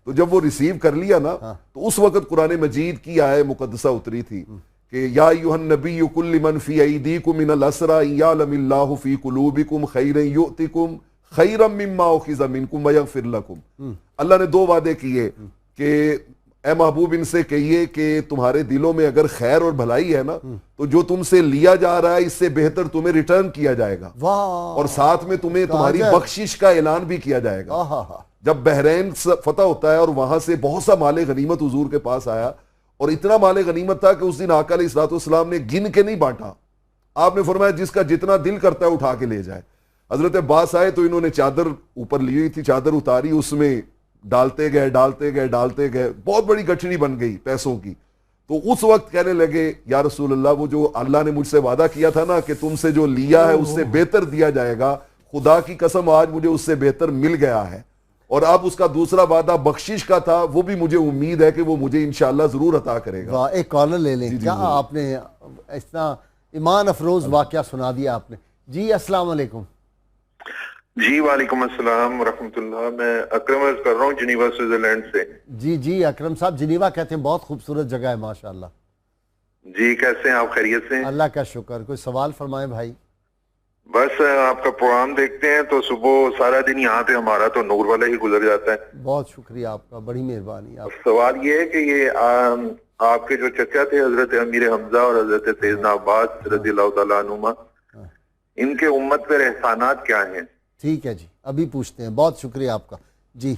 تو جب وہ ریسیو کر لیا نا تو اس وقت قرآن مجید کی آیت مقدسہ اتری تھی کہ یا ایھا النبی قل لمن فی ایدیکم من الاسریٰ ان یعلم اللہ فی قلوبکم خیرا یؤتکم خیرا مما اخذ منکم ویغفر لکم. اللہ نے دو وعدے کیے کہ اے محبوب ان سے کہیے کہ تمہارے دلوں میں اگر خیر اور بھلائی ہے نا تو جو تم سے لیا جا رہا ہے اس سے بہتر تمہیں ریٹرن کیا جائے گا، اور ساتھ میں تمہیں تمہاری بخشش کا اعلان بھی کیا جائے گا. جب بحرین فتح ہوتا ہے اور وہاں سے بہت سا مال غنیمت حضور کے پاس آیا، اور اتنا مال غنیمت تھا کہ اس دن آقا علیہ الصلوۃ والسلام نے گن کے نہیں بانٹا. آپ نے فرمایا جس کا جتنا دل کرتا ہے اٹھا کے لے جائے. حضرت عباس آئے تو انہوں نے چادر اوپر لی ہوئی تھی، چادر اتاری، اس میں ڈالتے گئے، بہت بڑی گٹھڑی بن گئی پیسوں کی. تو اس وقت کہنے لگے یا رسول اللہ وہ جو اللہ نے مجھ سے وعدہ کیا تھا نا کہ تم سے جو لیا ہے اس سے بہتر دیا جائے گا، خدا کی قسم آج مجھے اس سے بہتر مل گیا ہے. اور اب اس کا دوسرا وعدہ بخشش کا تھا، وہ بھی مجھے امید ہے کہ وہ مجھے انشاءاللہ ضرور عطا کرے گا. ایک کالر لے لیں. کیا آپ نے اتنا ایمان افروز واقعہ سنا دیا آپ نے. جی السلام علیکم. جی وعلیکم السلام ورحمۃ اللہ. میں اکرم عرض کر رہا ہوں جنیوا سوئٹزرلینڈ سے. جی اکرم صاحب، جنیوا کہتے ہیں بہت خوبصورت جگہ ہے ماشاءاللہ. جی کیسے ہیں آپ؟ خیریت سے؟ اللہ کا شکر. کوئی سوال فرمائیں بھائی. بس آپ کا پروگرام دیکھتے ہیں تو صبح سارا دن یہاں پہ ہمارا تو نور والا ہی گزر جاتا ہے. بہت شکریہ آپ کا، بڑی مہربانی. سوال یہ ہے کہ یہ آپ کے جو چچا تھے حضرت امیر حمزہ اور حضرت سیدنا عباس رضی اللہ تعالیٰ عنہما، ان کے امت پر احسانات کیا ہیں؟ ٹھیک ہے جی، ابھی پوچھتے ہیں. بہت شکریہ آپ کا. جی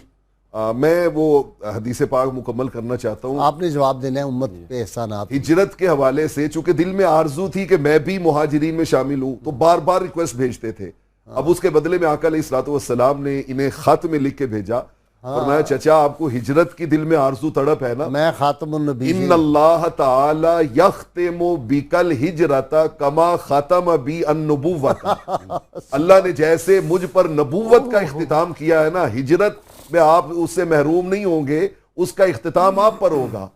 میں وہ حدیث پاک مکمل کرنا چاہتا ہوں. آپ نے جواب دینا ہے امت پہ احسانات. ہجرت کے حوالے سے چونکہ دل میں آرزو تھی کہ میں بھی مہاجرین میں شامل ہوں تو بار بار ریکویسٹ بھیجتے تھے. اب اس کے بدلے میں آقا علیہ الصلوۃ والسلام نے انہیں خط میں لکھ کے بھیجا فرمایا چچا آپ کو ہجرت کی دل میں آرزو تڑپ ہے نا؟ میں خاتم النبی ان اللہ تعالی یختم بکل ہجرت کما ختم بی النبوت، اللہ نے جیسے مجھ پر نبوت کا اختتام کیا ہے نا، ہجرت میں آپ اس سے محروم نہیں ہوں گے، اس کا اختتام آپ پر ہوگا.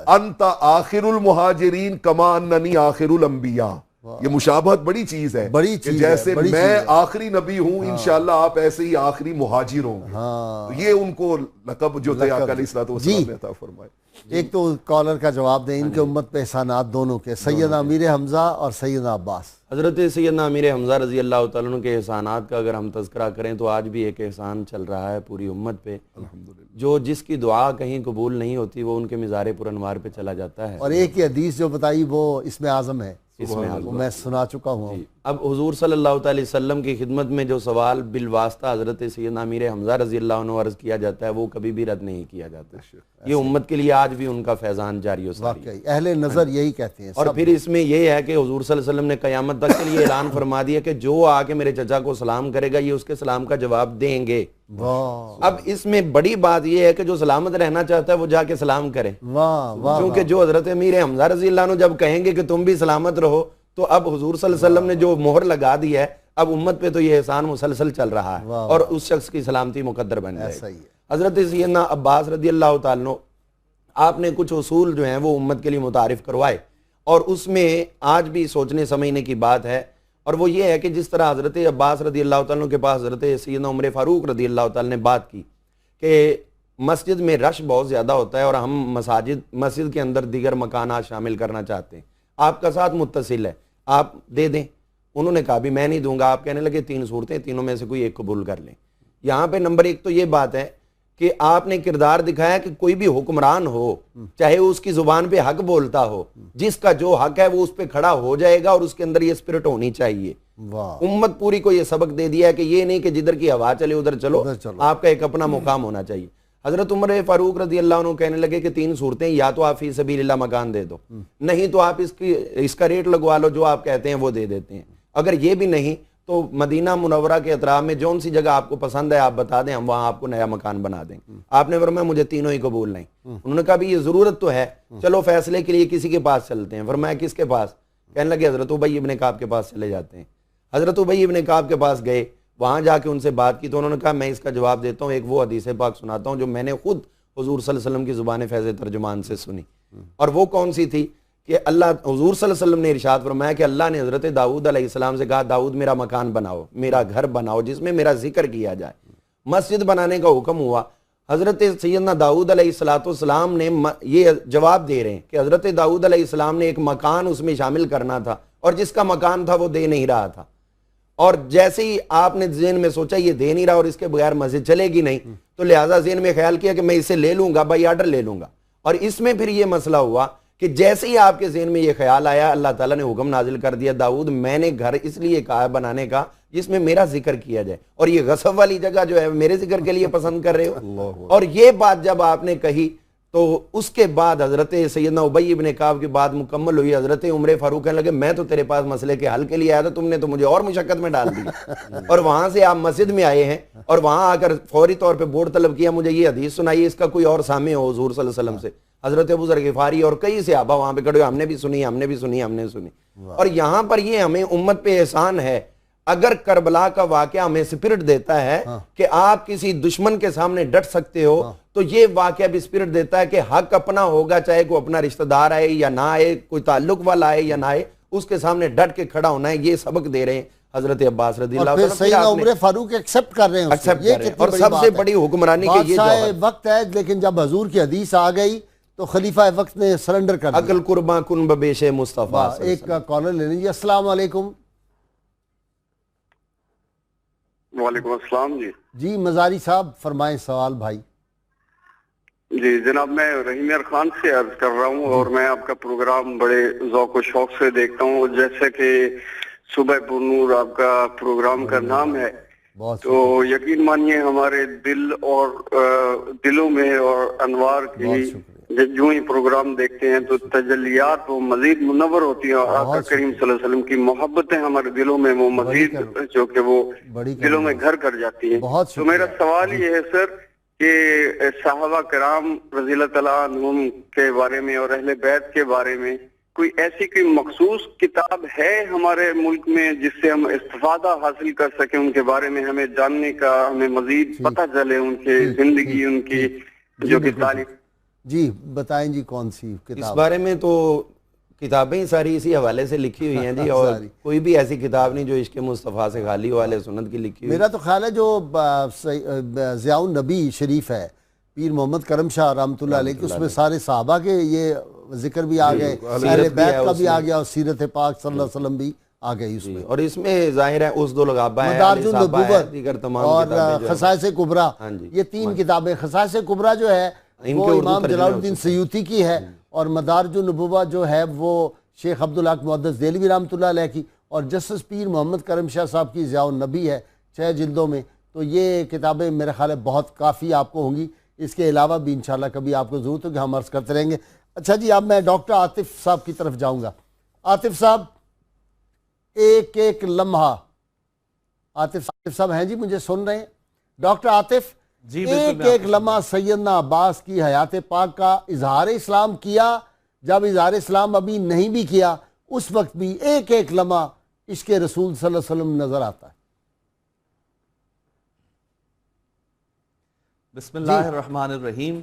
انت آخر المہاجرین کما اننی آخر الانبیاء. یہ مشابہت بڑی چیز ہے کہ جیسے میں آخری نبی ہوں انشاءاللہ آپ ایسے ہی آخری مہاجر ہوں گے. تو یہ ان کو لقب جو تھے آقا علیہ السلام نے عطا فرمائے. ایک تو کالر کا جواب دیں، ان کے امت پہ احسانات دونوں کے، سیدنا امیر حمزہ اور سیدنا عباس. حضرت سیدنا امیر حمزہ رضی اللہ تعالیٰ عنہ کے احسانات کا اگر ہم تذکرہ کریں تو آج بھی ایک احسان چل رہا ہے پوری امت پہ. جو جس کی دعا کہیں قبول نہیں ہوتی وہ ان کے مزار پر انوار پہ چلا جاتا ہے. اور ایک ہی حدیث جو بتائی وہ اسم اعظم ہے، میں سنا چکا ہوں. اب حضور صلی اللہ تعالی وسلم کی خدمت میں جو سوال بالواسطہ حضرت سیدنا امیر حمزہ رضی اللہ عنہ عرض کیا جاتا ہے وہ کبھی بھی رد نہیں کیا جاتا. یہ امت کے لیے آج بھی ان کا فیضان جاری و ساری ہے. اہل نظر یہی کہتے ہیں. اور پھر اس میں یہ ہے کہ حضور صلی اللہ علیہ وسلم نے قیامت تک کے لیے اعلان فرما دیا کہ جو آ کے میرے چچا کو سلام کرے گا یہ اس کے سلام کا جواب دیں گے. اب اس میں بڑی بات یہ ہے کہ جو سلامت رہنا چاہتا ہے وہ جا کے سلام کرے، کیونکہ جو حضرت امیر حمزہ رضی اللہ عنہ جب کہیں گے کہ تم بھی سلامت رہو تو اب حضور صلی اللہ علیہ وسلم نے جو مہر لگا دی ہے اب امت پہ تو یہ احسان مسلسل چل رہا ہے اور اس شخص کی سلامتی مقدر بن جائے. حضرت سیدنا عباس رضی اللہ تعالیٰ عنہ آپ نے کچھ اصول جو ہیں وہ امت کے لیے متعارف کروائے اور اس میں آج بھی سوچنے سمجھنے کی بات ہے. اور وہ یہ ہے کہ جس طرح حضرت عباس رضی اللہ تعالیٰ عنہ کے پاس حضرت سیدنا عمر فاروق رضی اللہ تعالیٰ نے بات کی کہ مسجد میں رش بہت زیادہ ہوتا ہے اور ہم مسجد کے اندر دیگر مکانات شامل کرنا چاہتے ہیں، آپ کا ساتھ متصل ہے، آپ دے دیں. انہوں نے کہا بھی میں نہیں دوں گا. آپ کہنے لگے 3 صورتیں، تینوں میں سے کوئی ایک قبول کر لیں. یہاں پہ نمبر 1 تو یہ بات ہے کہ آپ نے کردار دکھایا کہ کوئی بھی حکمران ہو چاہے اس کی زبان پہ حق بولتا ہو، جس کا جو حق ہے وہ اس پہ کھڑا ہو جائے گا اور اس کے اندر یہ اسپرٹ ہونی چاہیے. امت پوری کو یہ سبق دے دیا ہے کہ یہ نہیں کہ جدھر کی ہوا چلے ادھر چلو، آپ کا ایک اپنا مقام ہونا چاہیے. حضرت عمر فاروق رضی اللہ عنہ کہنے لگے کہ 3 صورتیں، یا تو آپ فی سبیل اللہ مکان دے دو، نہیں تو آپ اس کا ریٹ لگوا لو، جو آپ کہتے ہیں وہ دے دیتے ہیں. اگر یہ بھی نہیں تو مدینہ منورہ کے اطراف میں جون سی جگہ آپ کو پسند ہے آپ بتا دیں، ہم وہاں آپ کو نیا مکان بنا دیں. آپ نے فرمایا مجھے تینوں ہی قبول نہیں. انہوں نے کہا بھی یہ ضرورت تو ہے، چلو فیصلے کے لیے کسی کے پاس چلتے ہیں. فرمایا کس کے پاس؟ کہنے لگے حضرت ابی ابن کعب کے پاس چلے جاتے ہیں. حضرت ابی ابن کعب کے پاس گئے، وہاں جا کے ان سے بات کی تو انہوں نے کہا میں اس کا جواب دیتا ہوں، ایک وہ حدیث پاک سناتا ہوں جو میں نے خود حضور صلی اللہ علیہ وسلم کی زبان فیض ترجمان سے سنی. اور وہ کون سی تھی کہ اللہ حضور صلی اللہ علیہ وسلم نے ارشاد فرمایا کہ اللہ نے حضرت داؤد علیہ السلام سے کہا داؤد میرا مکان بناؤ، میرا گھر بناؤ جس میں میرا ذکر کیا جائے. مسجد بنانے کا حکم ہوا. حضرت سیدنا داؤد علیہ السلام نے یہ جواب دے رہے ہیں کہ حضرت داؤد علیہ السلام نے ایک مکان اس میں شامل کرنا تھا اور جس کا مکان تھا وہ دے نہیں رہا تھا. اور جیسے ہی آپ نے ذہن میں سوچا یہ دے نہیں رہا اور اس کے بغیر مسجد چلے گی نہیں، تو لہٰذا ذہن میں خیال کیا کہ میں اسے لے لوں گا، بائی آرڈر لے لوں گا. اور اس میں پھر یہ مسئلہ ہوا کہ جیسے ہی آپ کے ذہن میں یہ خیال آیا اللہ تعالیٰ نے حکم نازل کر دیا داؤد میں نے گھر اس لیے کہا بنانے کا جس میں میرا ذکر کیا جائے، اور یہ غصب والی جگہ جو ہے میرے ذکر کے لیے پسند کر رہے ہو. اور یہ بات جب آپ نے کہی تو اس کے بعد حضرت سیدنا ابی ابن کعب کی بات مکمل ہوئی. حضرت عمر فاروق کہنے لگے میں تو تیرے پاس مسئلے کے حل کے لیے آیا تھا، تم نے تو مجھے اور مشقت میں ڈال دی. اور وہاں سے آپ مسجد میں آئے ہیں اور وہاں آ کر فوری طور پہ بورڈ طلب کیا مجھے یہ حدیث سنائیے، اس کا کوئی اور سامع ہو حضور صلی اللہ علیہ وسلم سے. حضرت ابو ذر غفاری اور کئی صحابہ وہاں پہ کھڑے ہوئے، ہم نے بھی سنی ہم نے بھی سنی ہم نے سنی. اور یہاں پر یہ ہمیں امت پہ احسان ہے، اگر کربلا کا واقعہ ہمیں سپرٹ دیتا ہے کہ آپ کسی دشمن کے سامنے ڈٹ سکتے ہو، تو یہ واقعہ بھی سپرٹ دیتا ہے کہ حق اپنا ہوگا، چاہے کوئی اپنا رشتہ دار آئے یا نہ آئے، کوئی تعلق والا آئے یا نہ آئے، اس کے سامنے ڈٹ کے کھڑا ہونا ہے. یہ سبق دے رہے ہیں حضرت عباس رضی اللہ عنہ. سیدنا عمر فاروق ایکسپٹ کر رہے ہیں اور سب سے بڑی حکمرانی کے یہ بادشاہ وقت ہے، لیکن جب حضور کی حدیث آ گئی تو خلیفہ وقت نے سرنڈر کر دیا. عقل قرباں کن ببیش مصطفیٰ. ایک کالر لے لیجیے. السلام علیکم. وعلیکم السلام. جی مزاری صاحب فرمائیں سوال. بھائی جی جناب میں رحیم یار خان سے عرض کر رہا ہوں اور میں آپ کا پروگرام بڑے ذوق و شوق سے دیکھتا ہوں، جیسے کہ صبح پر نور آپ کا پروگرام کا نام ہے، تو یقین مانیے ہمارے دل اور دلوں میں اور انوار کی جو ہی پروگرام دیکھتے ہیں تو تجلیات وہ مزید منور ہوتی ہیں، اور آقا کریم صلی اللہ علیہ وسلم کی محبتیں ہمارے دلوں میں وہ مزید جو کہ وہ دلوں میں گھر کر جاتی ہیں. تو میرا سوال یہ ہے سر کہ صحابہ کرام رضی اللہ تعالیٰ عنہم کے بارے میں اور اہل بیت کے بارے میں کوئی ایسی کوئی مخصوص کتاب ہے ہمارے ملک میں جس سے ہم استفادہ حاصل کر سکیں ان کے بارے میں، ہمیں جاننے کا، ہمیں مزید پتہ چلے ان کی زندگی، ان کی جو کہ تعلیم؟ جی بتائیں جی کون سی اس کتاب؟ بارے میں تو کتابیں ہی ساری اسی حوالے سے لکھی ہوئی ہیں جی، اور کوئی بھی ایسی کتاب نہیں جو عشق مصطفیٰ سے خالی ہو، اہل سنت کی لکھی ہوئی۔ میرا تو خیال ہے جو ضیاء النبی شریف ہے پیر محمد کرم شاہ رحمۃ اللہ علیہ کی، اس میں سارے صحابہ کے یہ ذکر بھی آ گئے، اہل بیت کا بھی آ گیا، اور سیرت پاک صلی اللہ علیہ وسلم بھی آ گئی اس میں، اور اس میں ظاہر ہے اسد الغابہ ہے، مدارج النبوت اور خصائص کبریٰ، یہ 3 کتابیں۔ خصائص کبریٰ جو ہے وہ امام جلال الدین سیوطی کی ہے، اور مدارج النبوت جو ہے وہ شیخ عبدالحق محدث دہلوی رحمۃ اللہ علیہ کی، اور جسٹس پیر محمد کرم شاہ صاحب کی ضیاء النبی ہے 6 جلدوں میں۔ تو یہ کتابیں میرے خیال ہے بہت کافی آپ کو ہوں گی، اس کے علاوہ بھی انشاءاللہ کبھی آپ کو ضرورت ہوگی ہم عرض کرتے رہیں گے۔ اچھا جی، اب میں ڈاکٹر عاطف صاحب کی طرف جاؤں گا۔ عاطف صاحب، ایک ایک لمحہ، عاطف صاحب ہیں جی، مجھے سن رہے ہیں ڈاکٹر عاطف؟ جی ایک ایک لمحہ سیدنا عباس کی حیات پاک کا اظہار اسلام کیا، جب اظہار اسلام ابھی نہیں بھی کیا اس وقت بھی ایک ایک لمحہ عشق رسول صلی اللہ علیہ وسلم نظر آتا ہے۔ بسم اللہ الرحمن الرحیم۔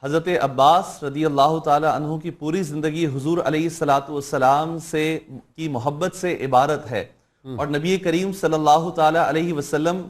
حضرت عباس رضی اللہ تعالی عنہ کی پوری زندگی حضور علیہ السلام سے کی محبت سے عبارت ہے، اور نبی کریم صلی اللہ تعالی علیہ وسلم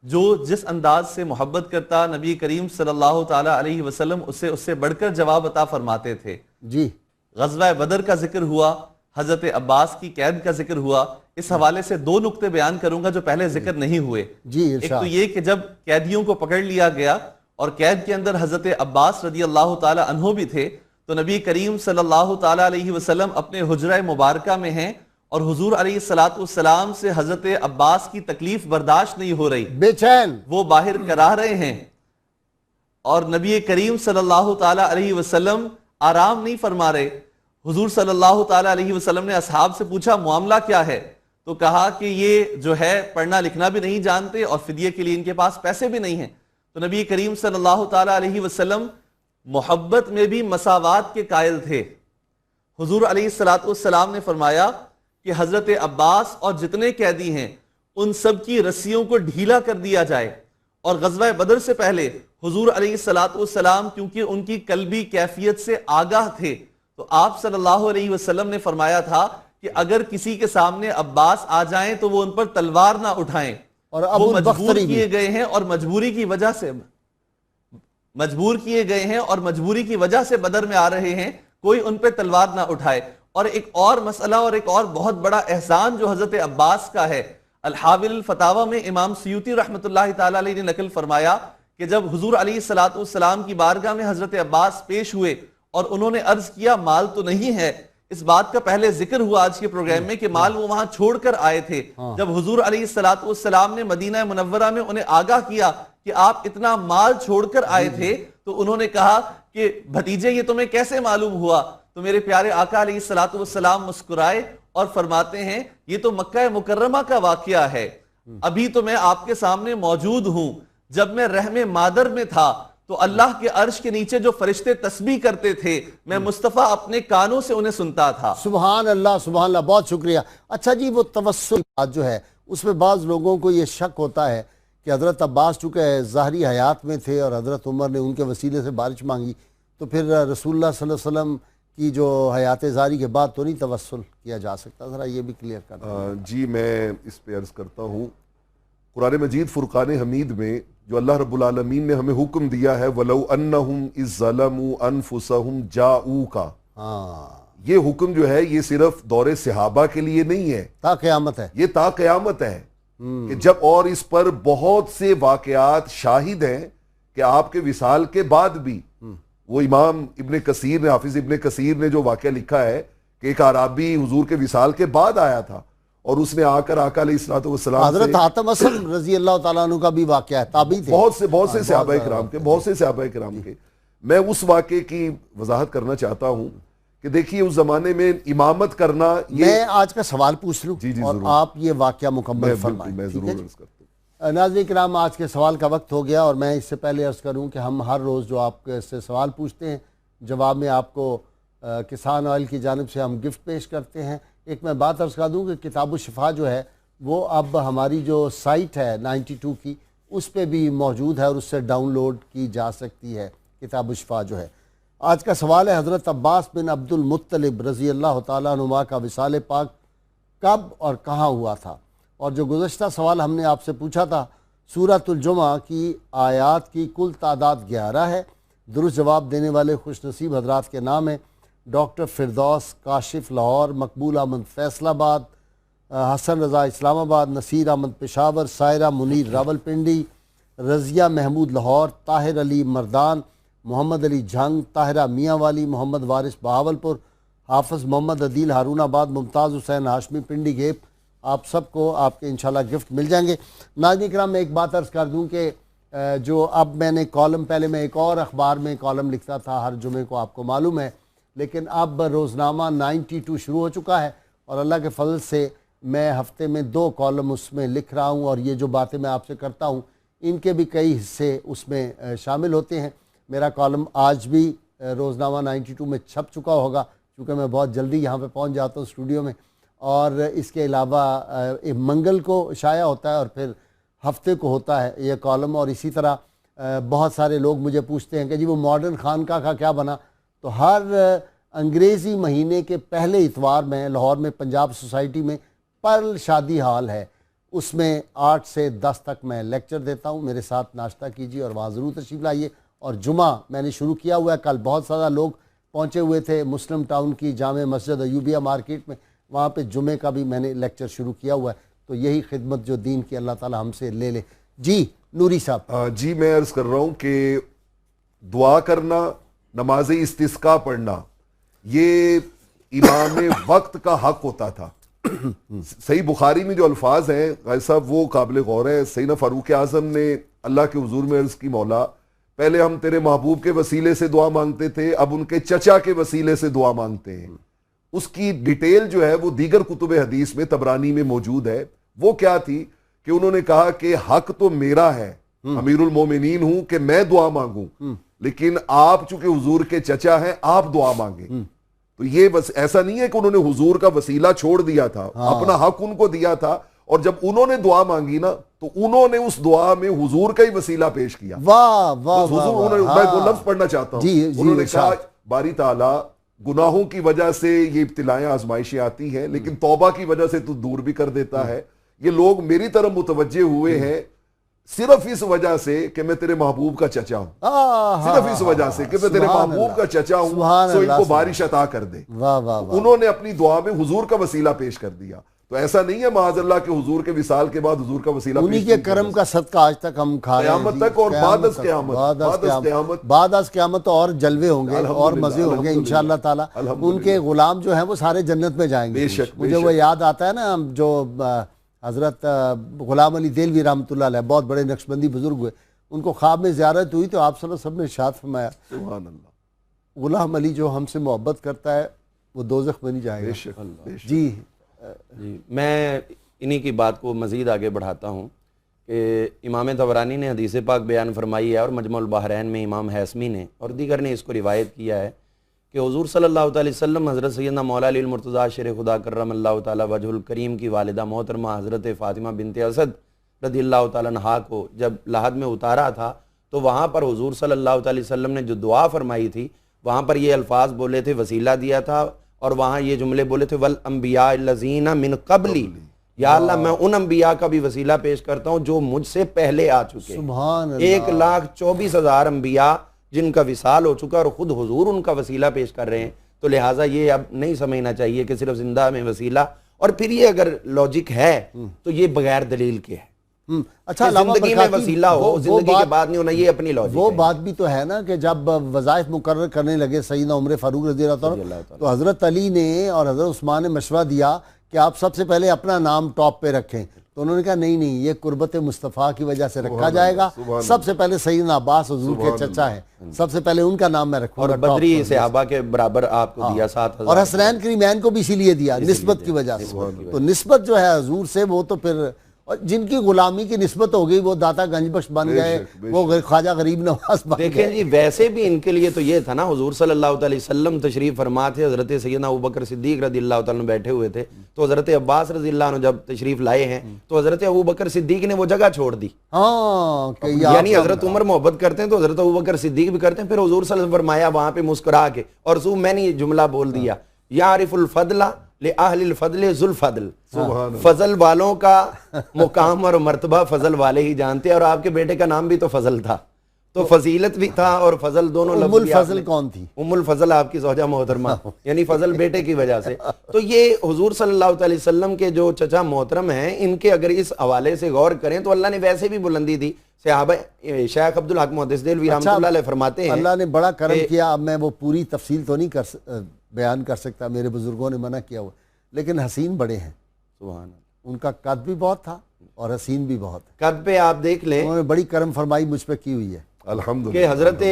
جو جس انداز سے محبت کرتا، نبی کریم صلی اللہ تعالی علیہ وسلم اس سے بڑھ کر جواب عطا فرماتے تھے۔ جی، غزوہ بدر کا ذکر ہوا، حضرت عباس کی قید کا ذکر ہوا، اس حوالے سے 2 نقطے بیان کروں گا جو پہلے ذکر نہیں ہوئے۔ جی، ایک تو یہ کہ جب قیدیوں کو پکڑ لیا گیا اور قید کے اندر حضرت عباس رضی اللہ تعالی عنہ بھی تھے، تو نبی کریم صلی اللہ تعالی علیہ وسلم اپنے حجرہ مبارکہ میں ہیں، اور حضور علیہ السلام سے حضرت عباس کی تکلیف برداشت نہیں ہو رہی، بے چین، وہ باہر کرا رہے ہیں، اور نبی کریم صلی اللہ تعالی علیہ وسلم آرام نہیں فرما رہے۔ حضور صلی اللہ تعالی علیہ وسلم نے اصحاب سے پوچھا معاملہ کیا ہے، تو کہا کہ یہ جو ہے پڑھنا لکھنا بھی نہیں جانتے اور فدیے کے لیے ان کے پاس پیسے بھی نہیں ہیں۔ تو نبی کریم صلی اللہ تعالی علیہ وسلم محبت میں بھی مساوات کے قائل تھے۔ حضور علیہ السلام نے فرمایا کہ حضرت عباس اور جتنے قیدی ہیں ان سب کی رسیوں کو ڈھیلا کر دیا جائے، اور غزوہ بدر سے پہلے حضور علیہ السلام کیونکہ ان کی قلبی کیفیت سے آگاہ تھے، تو آپ صلی اللہ علیہ وسلم نے فرمایا تھا کہ اگر کسی کے سامنے عباس آ جائیں تو وہ ان پر تلوار نہ اٹھائیں، اور وہ مجبور کیے گئے ہیں اور مجبوری کی وجہ سے بدر میں آ رہے ہیں، کوئی ان پہ تلوار نہ اٹھائے۔ اور ایک اور مسئلہ اور ایک اور بہت بڑا احسان جو حضرت عباس کا ہے، الحاوی الفتاوی میں امام سیوطی رحمۃ اللہ تعالی علیہ نے نقل فرمایا کہ جب حضور علیہ السلام کی بارگاہ میں حضرت عباس پیش ہوئے اور انہوں نے عرض کیا مال تو نہیں ہے، اس بات کا پہلے ذکر ہوا آج کے پروگرام میں کہ مال وہ وہاں چھوڑ کر آئے تھے، جب حضور علیہ السلام نے مدینہ منورہ میں انہیں آگاہ کیا کہ آپ اتنا مال چھوڑ کر آئے تھے، تو انہوں نے کہا کہ بھتیجے یہ تمہیں کیسے معلوم ہوا؟ تو میرے پیارے آقا علیہ السلام مسکرائے اور فرماتے ہیں یہ تو مکہ مکرمہ کا واقعہ ہے، ابھی تو میں آپ کے سامنے موجود ہوں، جب میں رحم مادر میں تھا تو اللہ کے عرش کے نیچے جو فرشتے تسبیح کرتے تھے میں مصطفیٰ اپنے کانوں سے انہیں سنتا تھا۔ سبحان اللہ، سبحان اللہ، بہت شکریہ۔ اچھا جی، وہ توسل بات جو ہے اس میں بعض لوگوں کو یہ شک ہوتا ہے کہ حضرت عباس چونکہ ظاہری حیات میں تھے اور حضرت عمر نے ان کے وسیلے سے بارش مانگی، تو پھر رسول اللہ صلی اللہ علیہ وسلم کی جو حیات ظاہری کے بعد تو نہیں توسل کیا جا سکتا؟ ذرا یہ بھی کلیئر کرنا۔ جی میں اس پہ عرض کرتا ہوں، قرآن مجید فرقان حمید میں جو اللہ رب العالمین نے ہمیں حکم دیا ہے وَلَوْ أَنَّهُمْ إِذْ ظَلَمُوا أَنفُسَهُمْ جَاءُوكَ، یہ حکم جو ہے یہ صرف دور صحابہ کے لیے نہیں ہے، تا قیامت ہے، یہ تا قیامت ہے کہ جب اور اس پر بہت سے واقعات شاہد ہیں کہ آپ کے وصال کے بعد بھی، وہ امام ابن کثیر نے، حافظ ابن کثیر نے جو واقعہ لکھا ہے کہ ایک اعرابی حضور کے وصال کے بعد آیا تھا اور اس نے آ کر آقا علیہ السلام سے، حضرت حاتم اسد رضی اللہ تعالیٰ عنہ کا بھی واقعہ ہے، تابعی تھے، بہت سے صحابہ کرام کے، میں اس واقعے کی وضاحت کرنا چاہتا ہوں کہ دیکھیے اس زمانے میں امامت کرنا، میں آج کا سوال پوچھ لوں اور آپ یہ واقعہ مکمل فرمائیں۔ میں ضرور عرض کرتا ہوں۔ ناظرین کرام، آج کے سوال کا وقت ہو گیا اور میں اس سے پہلے عرض کروں کہ ہم ہر روز جو آپ سے سوال پوچھتے ہیں جواب میں آپ کو کسان آئل کی جانب سے ہم گفٹ پیش کرتے ہیں۔ ایک میں بات عرض کر دوں کہ کتاب الشفا جو ہے وہ اب ہماری جو سائٹ ہے 92 کی اس پہ بھی موجود ہے اور اس سے ڈاؤن لوڈ کی جا سکتی ہے کتاب الشفا جو ہے۔ آج کا سوال ہے حضرت عباس بن عبد المطلب رضی اللہ تعالیٰ عنہما کا وصال پاک کب اور کہاں ہوا تھا؟ اور جو گزشتہ سوال ہم نے آپ سے پوچھا تھا، سورۃ الجمعہ کی آیات کی کل تعداد 11 ہے۔ درست جواب دینے والے خوش نصیب حضرات کے نام ہیں ڈاکٹر فردوس کاشف لاہور، مقبول احمد فیصل آباد، حسن رضا اسلام آباد، نصیر احمد پشاور، سائرہ منیر راولپنڈی، رضیہ محمود لاہور، طاہر علی مردان، محمد علی جھنگ، طاہرہ میاں والی، محمد وارث بہاولپور، حافظ محمد عدیل ہارون آباد، ممتاز حسین ہاشمی پنڈی گیپ۔ آپ سب کو آپ کے انشاءاللہ گفٹ مل جائیں گے۔ ناظرین کرام، میں ایک بات عرض کر دوں کہ جو اب میں نے کالم، پہلے میں ایک اور اخبار میں کالم لکھتا تھا ہر جمعے کو، آپ کو معلوم ہے، لیکن اب روزنامہ 92 شروع ہو چکا ہے اور اللہ کے فضل سے میں ہفتے میں 2 کالم اس میں لکھ رہا ہوں اور یہ جو باتیں میں آپ سے کرتا ہوں ان کے بھی کئی حصے اس میں شامل ہوتے ہیں۔ میرا کالم آج بھی روزنامہ 92 میں چھپ چکا ہوگا کیونکہ میں بہت جلدی یہاں پہ پہنچ جاتا ہوں اسٹوڈیو میں، اور اس کے علاوہ منگل کو شائع ہوتا ہے اور پھر ہفتے کو ہوتا ہے یہ کالم۔ اور اسی طرح بہت سارے لوگ مجھے پوچھتے ہیں کہ جی وہ ماڈرن خانقاہ کا کیا بنا؟ تو ہر انگریزی مہینے کے پہلے اتوار میں لاہور میں پنجاب سوسائٹی میں پرل شادی ہال ہے، اس میں 8 سے 10 تک میں لیکچر دیتا ہوں، میرے ساتھ ناشتہ کیجیے اور وہاں ضرور تشریف لائیے۔ اور جمعہ میں نے شروع کیا ہوا ہے، کل بہت زیادہ لوگ پہنچے ہوئے تھے مسلم ٹاؤن کی جامع مسجد ایوبیہ مارکیٹ میں، وہاں پہ جمعے کا بھی میں نے لیکچر شروع کیا ہوا ہے۔ تو یہی خدمت جو دین کی اللہ تعالی ہم سے لے لے۔ جی نوری صاحب۔ جی میں عرض کر رہا ہوں کہ دعا کرنا، نماز استسقاء پڑھنا، یہ امام وقت کا حق ہوتا تھا۔ صحیح بخاری میں جو الفاظ ہیں غازی صاحب وہ قابل غور ہے۔ سیدنا فاروق اعظم نے اللہ کے حضور میں عرض کی، مولا پہلے ہم تیرے محبوب کے وسیلے سے دعا مانگتے تھے، اب ان کے چچا کے وسیلے سے دعا مانگتے ہیں۔ اس کی ڈیٹیل جو ہے وہ دیگر کتب حدیث میں طبرانی میں موجود ہے۔ وہ کیا تھی کہ انہوں نے کہا کہ حق تو میرا ہے، امیر المومنین ہوں کہ میں دعا مانگوں، لیکن آپ چونکہ حضور کے چچا ہیں آپ دعا مانگیں۔ تو یہ بس ایسا نہیں ہے کہ انہوں نے حضور کا وسیلہ چھوڑ دیا تھا، اپنا حق ان کو دیا تھا، اور جب انہوں نے دعا مانگی نا تو انہوں نے اس دعا میں حضور کا ہی وسیلہ پیش کیا۔ واہ واہ حضور، میں وہ لفظ پڑھنا چاہتا ہوں، انہوں نے کہا باری تعالیٰ گناہوں کی وجہ سے یہ ابتلائیں آزمائشیں آتی ہیں لیکن توبہ کی وجہ سے تو دور بھی کر دیتا ہے۔ یہ لوگ میری طرف متوجہ ہوئے ہیں صرف اس وجہ سے کہ میں تیرے محبوب کا چچا ہوں، صرف اس وجہ سے کہ میں تیرے محبوب کا چچا ہوں، سو ان کو بارش عطا کر دے۔ انہوں نے اپنی دعا میں حضور کا وسیلہ پیش کر دیا۔ تو ایسا نہیں ہے معاذ اللہ کے حضور کے وصال کے بعد حضور کا وسیلہ پیش، انہی کے کرم کا صدقہ آج تک ہم کھا رہے ہیں، قیامت تک، اور بعد از قیامت، بعد از قیامت اور جلوے ہوں گے اور مزے ہوں گے انشاءاللہ تعالیٰ۔ ان کے غلام جو ہیں وہ سارے جنت میں جائیں گے۔ مجھے وہ یاد آتا ہے نا جو حضرت غلام علی دہلوی رحمۃ اللہ علیہ، بہت بڑے نقشبندی بزرگ ہوئے، ان کو خواب میں زیارت ہوئی تو آپ صلی اللہ علیہ وسلم نے ارشاد فرمایا، سبحان اللہ، غلام علی جو ہم سے محبت کرتا ہے وہ دوزخ میں نہیں جائے گا۔ جی میں انہی کی بات کو مزید آگے بڑھاتا ہوں کہ امام طبرانی نے حدیث پاک بیان فرمائی ہے اور مجمع البحرین میں امام حیثمی نے اور دیگر نے اس کو روایت کیا ہے کہ حضور صلی اللہ علیہ وسلم حضرت سیدنا مولا علی المرتضیٰ شیر خدا کرم اللہ تعالیٰ وجہ الکریم کی والدہ محترمہ حضرت فاطمہ بنت اسد رضی اللہ تعالیٰ عنہا کو جب لحد میں اتارا تھا تو وہاں پر حضور صلی اللہ علیہ وسلم نے جو دعا فرمائی تھی وہاں پر یہ الفاظ بولے تھے، وسیلہ دیا تھا، اور وہاں یہ جملے بولے تھے وَالْأَنْبِيَاءِ الَّذِينَ مِنْ قَبْلِ، یا اللہ میں ان انبیاء کا بھی وسیلہ پیش کرتا ہوں جو مجھ سے پہلے آ چکے، 1,24,000 انبیاء جن کا وصال ہو چکا اور خود حضور ان کا وسیلہ پیش کر رہے ہیں۔ تو لہٰذا یہ اب نہیں سمجھنا چاہیے کہ صرف زندہ میں وسیلہ، اور پھر یہ اگر لاجک ہے تو یہ بغیر دلیل کے ہے۔ اچھا، زندگی میں وسیلہ ہو، زندگی کے بعد نہیں ہونا، یہ اپنی لاجک ہے۔ وہ بات بھی تو ہے نا کہ جب وظائف مقرر کرنے لگے سیدنا عمر فاروق رضی اللہ تعالیٰ تو حضرت علی نے اور حضرت عثمان نے مشورہ دیا کہ آپ سب سے پہلے اپنا نام ٹاپ پہ رکھیں، تو انہوں نے کہا نہیں یہ قربت مصطفیٰ کی وجہ سے رکھا جائے گا، سب سے پہلے سیدنا عباس حضور کے چچا ہیں، سب سے پہلے ان کا نام میں رکھوں گا، اور بدری صحابہ کے برابر آپ کو دیا 7,000، اور حسنین کریمین کو بھی اسی لیے دیا نسبت کی وجہ سے۔ تو نسبت جو ہے حضور سے وہ تو پھر اور جن کی غلامی کی نسبت ہو گئی وہ داتا گنج بخش بن گئے، وہ خواجہ غریب نواز بن گئے. دیکھیں جی ویسے بھی ان کے لیے تو یہ تھا نا، حضور صلی اللہ علیہ وسلم تشریف فرما تھے، حضرت سیدنا ابوبکر صدیق رضی اللہ تعالیٰ عنہ بیٹھے ہوئے تھے، تو حضرت عباس رضی اللہ عنہ جب تشریف لائے ہیں تو حضرت ابوبکر صدیق نے وہ جگہ چھوڑ دی. ہاں یعنی حضرت عمر محبت کرتے ہیں تو حضرت ابوبکر صدیق بھی کرتے ہیں. پھر حضور صلی اللہ علیہ وسلم فرمایا وہاں پہ مسکرا کے، اور میں نے یہ جملہ بول دیا، یعرف الفضل لأہل الفضل ذو الفضل، فضل والوں کا مقام اور مرتبہ فضل والے ہی جانتے ہیں. اور آپ کے بیٹے کا نام بھی تو فضل تھا، تو فضیلت بھی تھا اور فضل دونوں لفظ. ام الفضل کون تھی؟ ام الفضل آپ کی زوجہ محترمہ، یعنی فضل بیٹے کی وجہ سے. تو یہ حضور صلی اللہ علیہ وسلم کے جو چچا محترم ہیں، ان کے اگر اس حوالے سے غور کریں تو اللہ نے ویسے بھی بلندی دی. صحابہ شیخ عبدالحق محدث دہلوی رحمۃ اللہ علیہ فرماتے ہیں اللہ نے بڑا کرم کیا. اب میں وہ پوری تفصیل تو نہیں بیان کر سکتا، میرے بزرگوں نے منع کیا ہوا، لیکن حسین بڑے ہیں. سبحان اللہ. ان کا قد بھی بہت تھا اور حسین بھی بہت. قد پہ آپ دیکھ لیں، انہوں نے بڑی کرم فرمائی مجھ پہ کی ہوئی ہے الحمدللہ. کہ حضرت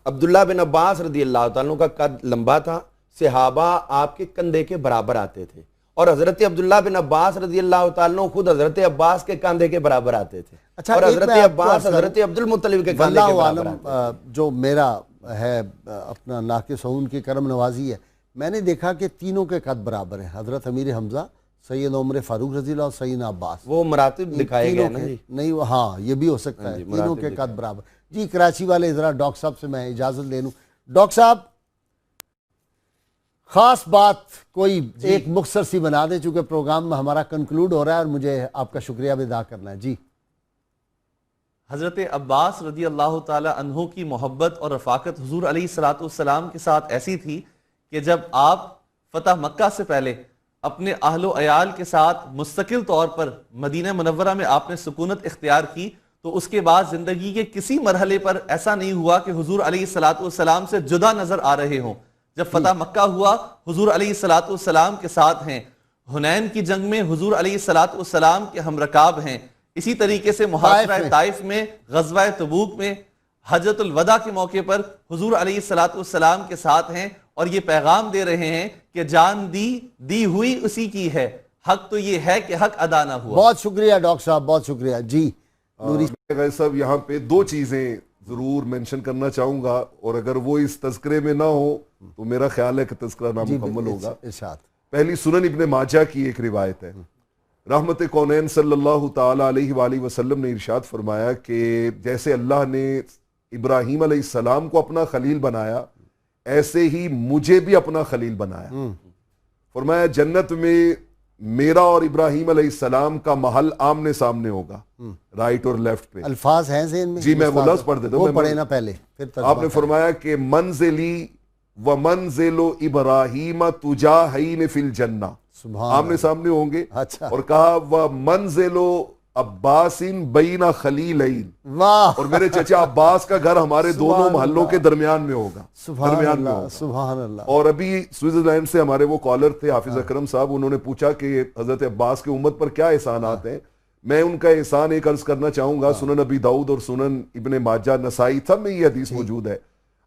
عبداللہ بن عباس رضی اللہ تعالیٰ کا قد لمبا تھا، صحابہ آپ کے کندھے کے برابر آتے تھے، اور حضرت عبداللہ بن عباس رضی اللہ تعالیٰ خود حضرت عباس کے کندھے کے برابر آتے تھے. اچھا، اور حضرت عباس حضرت عبد المطلب کے کندھے کے برابر آتے تھے. جو میرا ہے اپنا ناقص ہوں، ان کی کرم نوازی ہے، میں نے دیکھا کہ تینوں کے قد برابر ہیں. حضرت امیر حمزہ، سید عمر فاروق رضی اللہ اور سیدنا عباس، وہ مراتب دکھائے گئے نا جی. نہیں ہاں یہ بھی ہو سکتا ہے، تینوں کے قد برابر. جی کراچی والے ذرا ڈاکٹر صاحب سے میں اجازت لے لوں. ڈاکٹر صاحب خاص بات کوئی ایک مختصر سی بنا دیں، چونکہ پروگرام ہمارا کنکلوڈ ہو رہا ہے اور مجھے آپ کا شکریہ بھی ادا کرنا ہے. جی. حضرت عباس رضی اللہ تعالی عنہ کی محبت اور رفاقت حضور علیہ السلام کے ساتھ ایسی تھی کہ جب آپ فتح مکہ سے پہلے اپنے اہل و عیال کے ساتھ مستقل طور پر مدینہ منورہ میں آپ نے سکونت اختیار کی، تو اس کے بعد زندگی کے کسی مرحلے پر ایسا نہیں ہوا کہ حضور علیہ السلام سے جدا نظر آ رہے ہوں. جب فتح مکہ ہوا حضور علیہ السلام کے ساتھ ہیں، حنین کی جنگ میں حضور علیہ السلام کے ہم رکاب ہیں، اسی طریقے سے محاصرہ طائف میں، غزوہ تبوک میں، حجۃ الوداع کے موقع پر حضور علیہ السلام کے ساتھ ہیں، اور یہ پیغام دے رہے ہیں کہ جان دی ہوئی اسی کی ہے، حق تو یہ ہے کہ حق ادا نہ ہوا. بہت شکریہ ڈاکٹر صاحب، بہت شکریہ. جی نوری صاحب، یہاں پہ دو چیزیں ضرور مینشن کرنا چاہوں گا، اور اگر وہ اس تذکرے میں نہ ہو تو میرا خیال ہے کہ تذکرہ نامکمل ہوگا. پہلی سنن ابن ماجہ کی ایک روایت ہے. رحمت کونین صلی اللہ تعالی علیہ وآلہ وسلم نے ارشاد فرمایا کہ جیسے اللہ نے ابراہیم علیہ السلام کو اپنا خلیل بنایا، ایسے ہی مجھے بھی اپنا خلیل بنایا. فرمایا جنت میں میرا اور ابراہیم علیہ السلام کا محل آمنے سامنے ہوگا، رائٹ اور لیفٹ پہ. الفاظ ہیں ذہن میں؟ جی میں وہ لفظ پڑھ دیتا ہوں، وہ پڑھے نا پہلے. آپ نے فرمایا کہ منزلی و منزل ابراہیم تجاہین فی الجنہ، آمنے سامنے ہوں گے. اور کہا و منزل عباس بین خلیلین، اور میرے چچا عباس کا گھر ہمارے دونوں محلوں کے درمیان میں ہوگا. سبحان اللہ. اور ابھی سوئٹزرلینڈ سے ہمارے وہ کالر تھے حافظ اکرم صاحب، انہوں نے پوچھا کہ حضرت عباس کی امت پر کیا احسانات ہیں. میں ان کا احسان ایک عرض کرنا چاہوں گا. سنن ابی داؤد اور سنن ابن ماجہ، نسائی، سب میں یہ حدیث موجود ہے.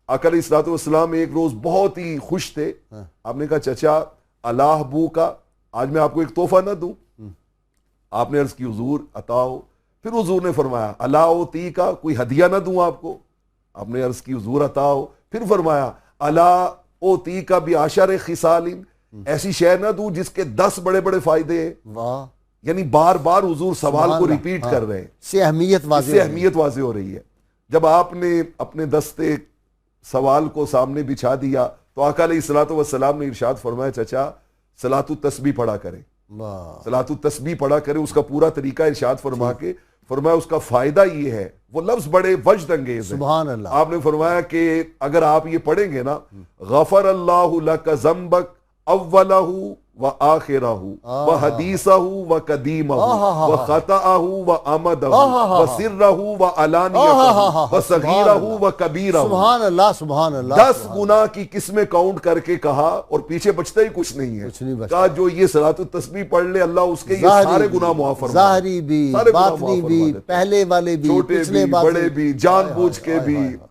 آقا علیہ الصلوۃ والسلام ایک روز بہت ہی خوش تھے. آپ نے کہا چچا اللہ بو کا آج میں آپ کو ایک تحفہ نہ دوں؟ آپ نے عرض کی حضور عطاؤ. پھر حضور نے فرمایا اللہ اوتی کا کوئی ہدیہ نہ دوں آپ کو؟ آپ نے عرض کی حضور عطاؤ. پھر فرمایا اللہ اوتی کا بعشر خصال، ایسی شے نہ دوں جس کے 10 بڑے بڑے فائدے ہیں. یعنی بار بار حضور سوال کو ریپیٹ کر رہے ہیں، اس سے اہمیت واضح ہو رہی ہے. جب آپ نے اپنے دستے سوال کو سامنے بچھا دیا تو آقا علیہ الصلوۃ والسلام نے ارشاد فرمایا چچا صلاۃ التسبیح پڑھا کریں، صلاۃ التسبیح پڑھا کریں. اس کا پورا طریقہ ارشاد فرما کے فرمایا اس کا فائدہ یہ ہے، وہ لفظ بڑے وجد انگیز ہیں. سبحان اللہ. آپ نے فرمایا کہ اگر آپ یہ پڑھیں گے نا، غفر اللہ لک ذنبک اولہ و آخرہ و حدیثہ و قدیمہ و خطأہ و عمدہ و سرہ و علانیتہ و صغیرہ و کبیرہ. سبحان اللہ سبحان اللہ. 10 گناہ کی قسمیں کاؤنٹ کر کے کہا، اور پیچھے بچتا ہی کچھ نہیں ہے. کہا جو یہ صلاۃ التسبیح پڑھ لے اللہ اس کے یہ سارے گناہ معاف فرما، ظاہری بھی باطنی بھی، پہلے والے بھی، چھوٹے بھی بڑے بھی، جان بوجھ کے بھی،